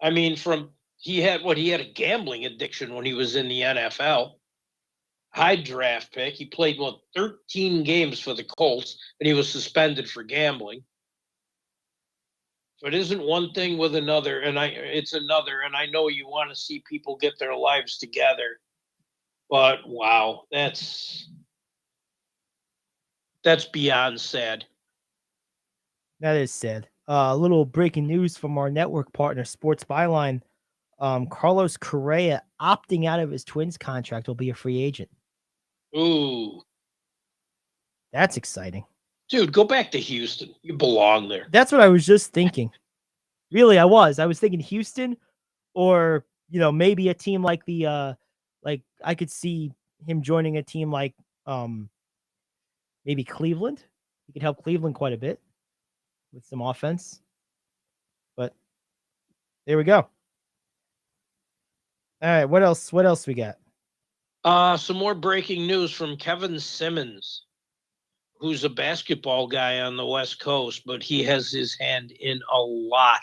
I mean, he had a gambling addiction when he was in the NFL. High draft pick. He played 13 games for the Colts, and he was suspended for gambling. So it isn't one thing with another, it's another. And I know you want to see people get their lives together, but wow, that's beyond sad. That is sad. A little breaking news from our network partner, Sports Byline. Carlos Correa opting out of his Twins contract will be a free agent. Ooh. That's exciting. Dude, go back to Houston. You belong there. That's what I was just thinking. Really, I was thinking Houston, or, maybe a team like like I could see him joining a team like maybe Cleveland. He could help Cleveland quite a bit with some offense. But there we go. All right, what else we got? Some more breaking news from Kevin Simmons, who's a basketball guy on the West Coast, but he has his hand in a lot,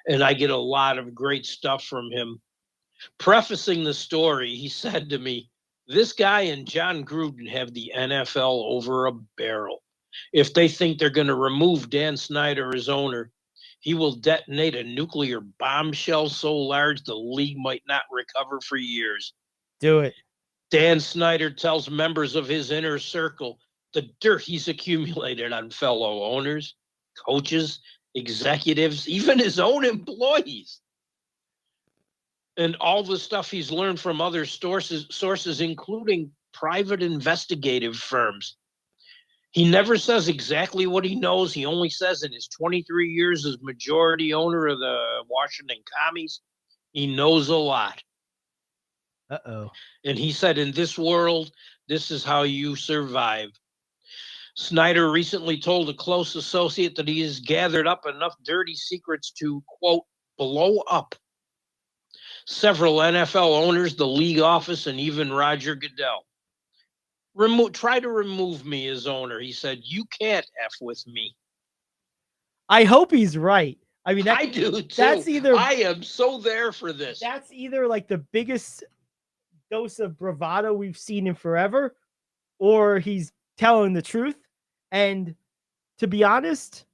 and I get a lot of great stuff from him. Prefacing the story, he said to me, "This guy and John Gruden have the NFL over a barrel. If they think they're going to remove Dan Snyder as owner, he will detonate a nuclear bombshell so large the league might not recover for years. Do it." Dan Snyder tells members of his inner circle the dirt he's accumulated on fellow owners, coaches, executives, even his own employees. And all the stuff he's learned from other sources, including private investigative firms. He never says exactly what he knows. He only says in his 23 years as majority owner of the Washington Commies, he knows a lot. Uh-oh. And he said, in this world, this is how you survive. Snyder recently told a close associate that he has gathered up enough dirty secrets to, quote, blow up several NFL owners, the league office, and even Roger Goodell. Try to remove me as owner. He said, you can't F with me. I hope he's right. I mean, I do too. I am so there for this. That's either like the biggest dose of bravado we've seen in forever, or he's telling the truth. And to be honest,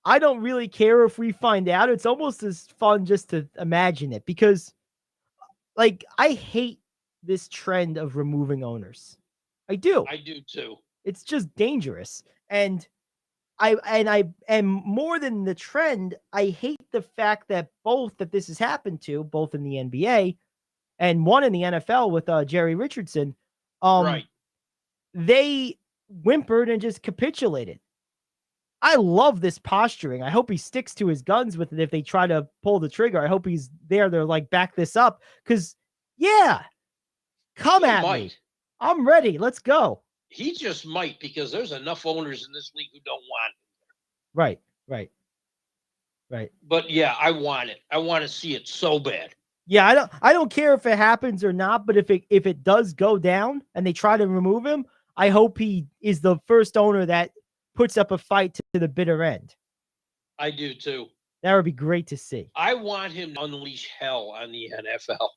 I don't really care if we find out. It's almost as fun just to imagine it, because like I hate this trend of removing owners. I do too. It's just dangerous. And I am more than the trend. I hate the fact that this has happened to, both in the NBA and one in the NFL with Jerry Richardson. Right. They whimpered and just capitulated. I love this posturing. I hope he sticks to his guns with it. If they try to pull the trigger, I hope he's there to like back this up. Cause come at me. I'm ready. Let's go. He just might, because there's enough owners in this league who don't want it. Right. But yeah, I want it. I want to see it so bad. Yeah, I don't care if it happens or not, but if it does go down and they try to remove him, I hope he is the first owner that puts up a fight to the bitter end. I do too. That would be great to see. I want him to unleash hell on the NFL.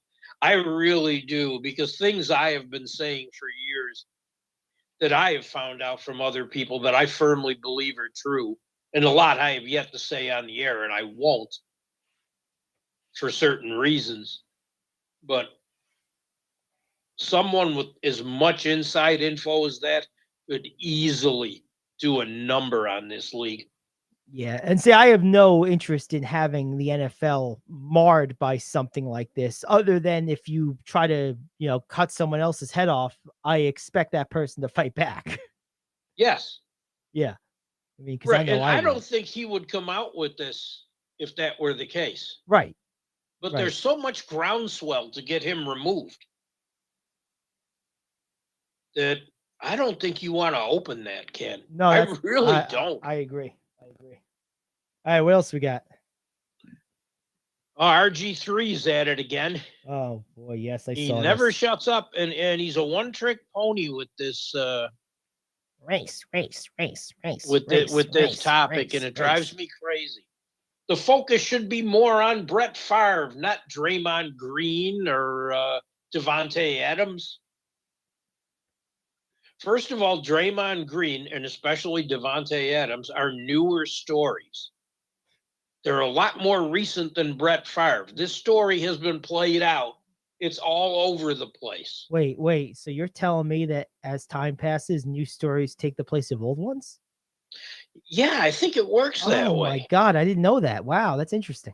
I really do, because things I have been saying for years, that I have found out from other people that I firmly believe are true, and a lot I have yet to say on the air, and I won't for certain reasons. But someone with as much inside info as that could easily do a number on this league. Yeah, and see, I have no interest in having the NFL marred by something like this, other than if you try to, cut someone else's head off, I expect that person to fight back. Yes. Yeah. I mean, because Right. I know And I I don't would. think he would come out with this if that were the case. Right. But Right. there's so much groundswell to get him removed that I don't think you want to open that can. No, I that's really don't. I agree. I agree. All right, what else we got? RG3's at it again. Oh boy, yes, I He saw never this. shuts up, and he's a one-trick pony with this Race. with this topic, and it drives me crazy. The focus should be more on Brett Favre, not Draymond Green or Devontae Adams. First of all, Draymond Green and especially Devontae Adams are newer stories. They're a lot more recent than Brett Favre. This story has been played out. It's all over the place. Wait. So you're telling me that as time passes, new stories take the place of old ones? Yeah, I think it works that way. Oh my God, I didn't know that. Wow, that's interesting.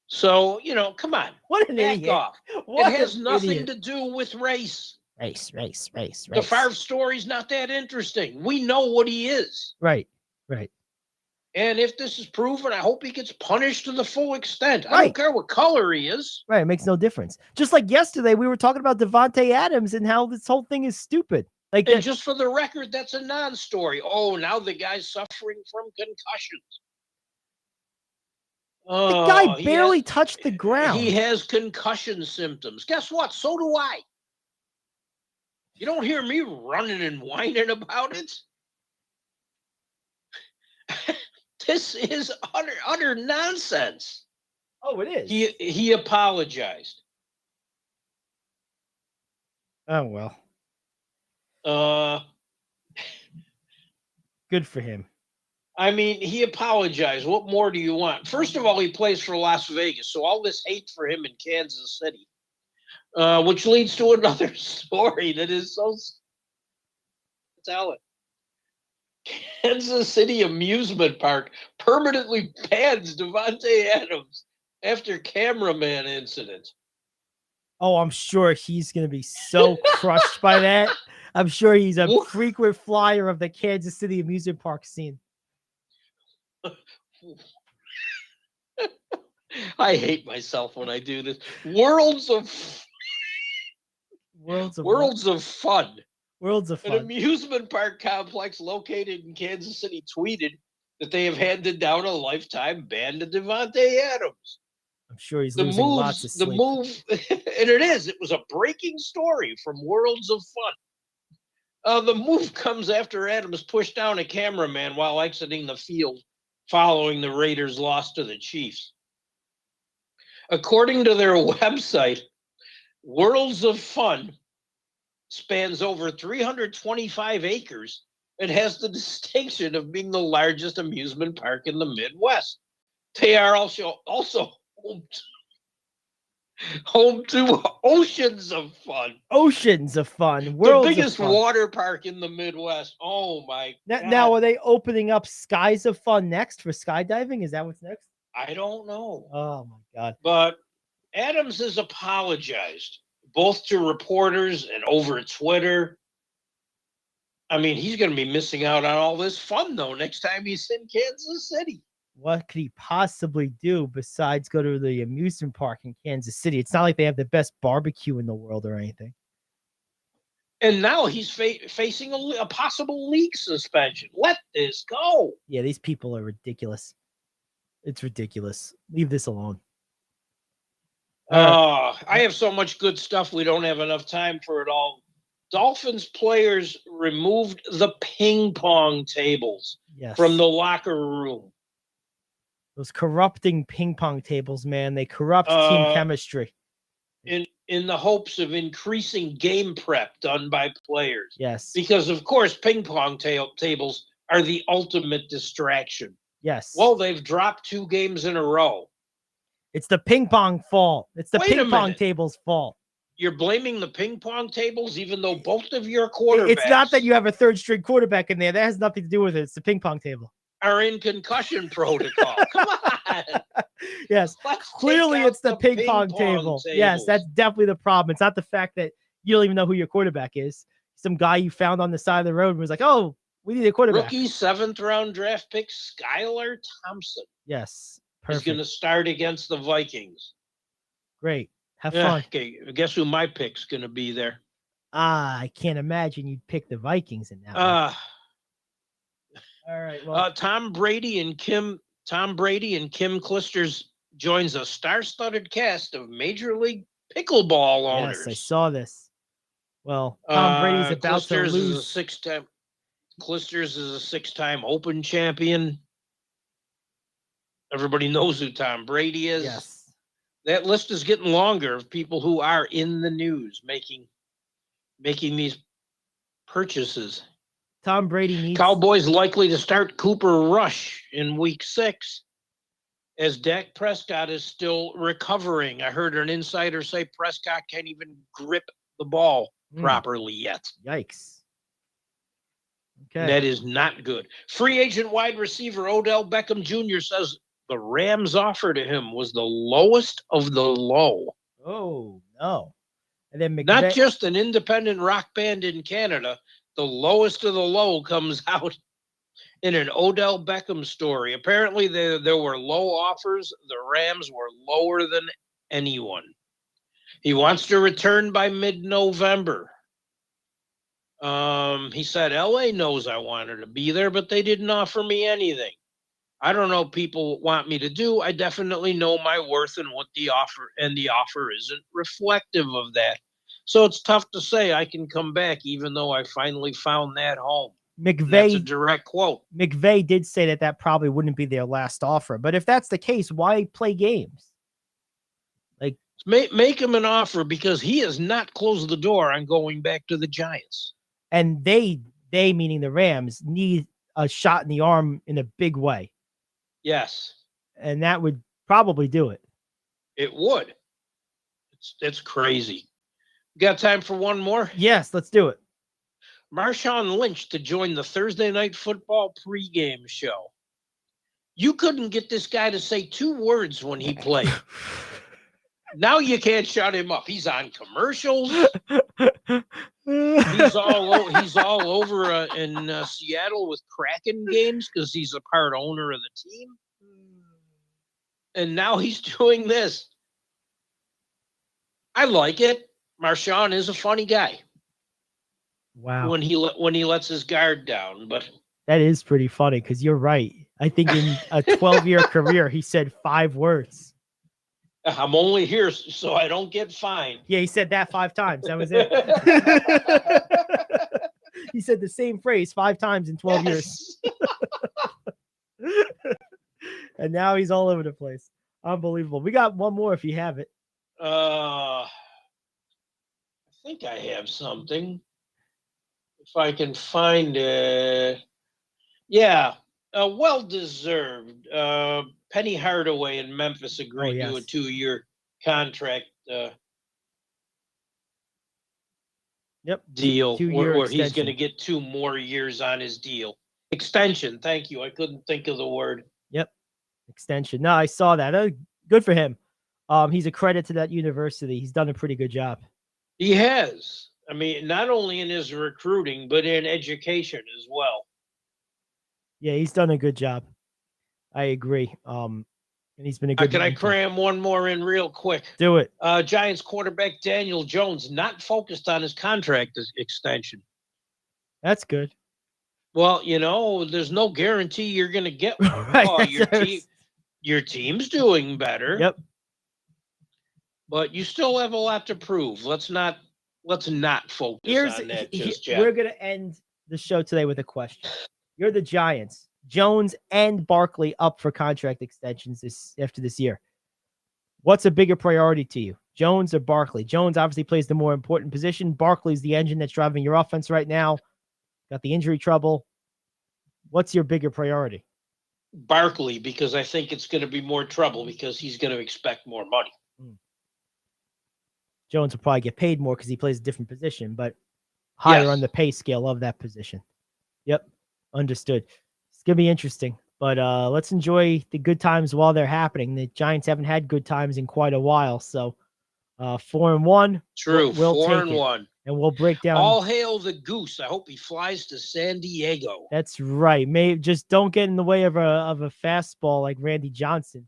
So, come on. What an back idiot. off. What It has an nothing idiot. to do with race. Race. The Favre story's not that interesting. We know what he is. Right. And if this is proven, I hope he gets punished to the full extent. I Right. don't care what color he is. Right, it makes no difference. Just like yesterday, we were talking about Devontae Adams and how this whole thing is stupid. Like, And just for the record, that's a non-story. Oh, now the guy's suffering from concussions. the guy barely touched the ground. He has concussion symptoms. Guess what? So do I. You don't hear me running and whining about it. This is utter nonsense. Oh, it is. He apologized. Oh well. Good for him. I mean, he apologized. What more do you want? First of all, he plays for Las Vegas, so all this hate for him in Kansas City, which leads to another story that is so. Tell it. Kansas City amusement park permanently bans Devontae Adams after cameraman incident. Oh, I'm sure he's going to be so crushed by that. I'm sure he's a frequent flyer of the Kansas City amusement park scene. I hate myself when I do this. Worlds of fun. An amusement park complex located in Kansas City tweeted that they have handed down a lifetime ban to Devontae Adams. I'm sure he's losing lots of sleep. The move, and it was a breaking story from Worlds of Fun. The move comes after Adams pushed down a cameraman while exiting the field following the Raiders' loss to the Chiefs. According to their website, Worlds of Fun spans over 325 acres and has the distinction of being the largest amusement park in the Midwest. They are also home to Oceans of Fun. Oceans of Fun. The biggest water park in the Midwest. Oh, my God. Now, are they opening up Skies of Fun next for skydiving? Is that what's next? I don't know. Oh, my God. But Adams has apologized, both to reporters and over Twitter. I mean, he's going to be missing out on all this fun, though, next time he's in Kansas City. What could he possibly do besides go to the amusement park in Kansas City? It's not like they have the best barbecue in the world or anything. And now he's facing a possible league suspension. Let this go. Yeah, these people are ridiculous. It's ridiculous. Leave this alone. I have so much good stuff. We don't have enough time for it all. Dolphins players removed the ping pong tables from the locker room. Those corrupting ping pong tables, man. They corrupt team chemistry. In in the hopes of increasing game prep done by players. Yes. Because, of course, ping pong tables are the ultimate distraction. Yes. Well, they've dropped 2 games in a row. It's the ping pong fault. It's the Wait a ping pong minute. table's fault. You're blaming the ping pong tables, even though both of your quarterbacks It's not that you have a third string quarterback in there. That has nothing to do with it. It's the ping pong table. are in concussion protocol. Come on. Yes. Let's Clearly, take out it's the ping pong table. Yes, that's definitely the problem. It's not the fact that you don't even know who your quarterback is. Some guy you found on the side of the road and was like, oh, we need a quarterback. Rookie 7th round draft pick Skylar Thompson Yes. is Perfect. going to start against the Vikings. Great. Have fun. Okay, guess who my pick's going to be there? I can't imagine you'd pick the Vikings in that one. All right. Well, Tom Brady and Kim Clijsters joins a star-studded cast of Major League Pickleball owners. yes, I saw this. Well, Tom Brady's about to Clijsters lose. is a 6-time. Clijsters is a 6-time Open champion. Everybody knows who Tom Brady is. Yes. That list is getting longer of people who are in the news making these purchases. Tom Brady needs Cowboys likely to start Cooper Rush in week 6 as Dak Prescott is still recovering. I heard an insider say Prescott can't even grip the ball properly yet. Yikes. Okay. That is not good. Free agent wide receiver Odell Beckham Jr. says the Rams' offer to him was the lowest of the low. Oh, no. And then not just an independent rock band in Canada. The lowest of the low comes out in an Odell Beckham story. Apparently, there were low offers. The Rams were lower than anyone. He wants to return by mid-November. He said, LA knows I wanted to be there, but they didn't offer me anything. I don't know what people want me to do. I definitely know my worth and what the offer isn't reflective of that. So it's tough to say I can come back, even though I finally found that home. That's a direct quote. McVay did say that probably wouldn't be their last offer. But if that's the case, why play games? Like, make him an offer, because he has not closed the door on going back to the Giants. And they meaning the Rams, need a shot in the arm in a big way. Yes. And that would probably do it. It would. It's crazy. Got time for one more? Yes, let's do it. Marshawn Lynch to join the Thursday Night Football pregame show. You couldn't get this guy to say 2 words when he played. Now you can't shut him up. He's on commercials. He's all over in Seattle with Kraken games because he's a part owner of the team. And now he's doing this. I like it. Marshawn is a funny guy. Wow. When he lets his guard down, but that is pretty funny because you're right. I think in a 12-year career, he said 5 words. I'm only here so I don't get fined. Yeah, he said that 5 times. That was it. He said the same phrase 5 times in 12 years. And now he's all over the place. Unbelievable. We got one more if you have it. I think I have something. If I can find it. Yeah, well-deserved. Penny Hardaway in Memphis agreed to a 2-year contract deal where he's going to get 2 more years on his deal. Extension. Thank you. I couldn't think of the word. Yep. Extension. No, I saw that. Good for him. He's a credit to that university. He's done a pretty good job. He has. I mean, not only in his recruiting, but in education as well. Yeah, he's done a good job. I agree. And he's been a good. Can I cram one more in real quick? Do it. Giants quarterback Daniel Jones not focused on his contract extension. That's good. Well, there's no guarantee you're going to get one. Right. Your team's doing better. Yep. But you still have a lot to prove. Let's not focus on that just yet. We're going to end the show today with a question. You're the Giants. Jones and Barkley up for contract extensions after this year. What's a bigger priority to you? Jones or Barkley? Jones obviously plays the more important position. Barkley's the engine that's driving your offense right now. Got the injury trouble. What's your bigger priority? Barkley, because I think it's going to be more trouble because he's going to expect more money. Jones will probably get paid more because he plays a different position, but higher on the pay scale of that position. Yep. Understood. It's going to be interesting, but let's enjoy the good times while they're happening. The Giants haven't had good times in quite a while, so 4-1. True. We'll 4-1. And we'll break down. All hail the goose. I hope he flies to San Diego. That's right. Just don't get in the way of a fastball like Randy Johnson.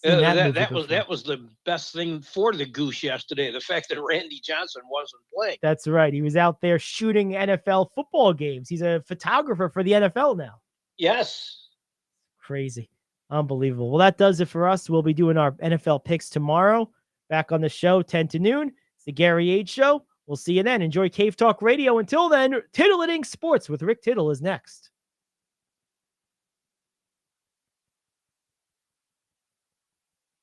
That was the best thing for the goose yesterday. The fact that Randy Johnson wasn't playing. That's right. He was out there shooting NFL football games. He's a photographer for the NFL now. Yes. Crazy. Unbelievable. Well, that does it for us. We'll be doing our NFL picks tomorrow. Back on the show, 10 to noon. It's the Gary Ayd Show. We'll see you then. Enjoy Cave Talk Radio. Until then, Tiddling Sports with Rick Tittle is next.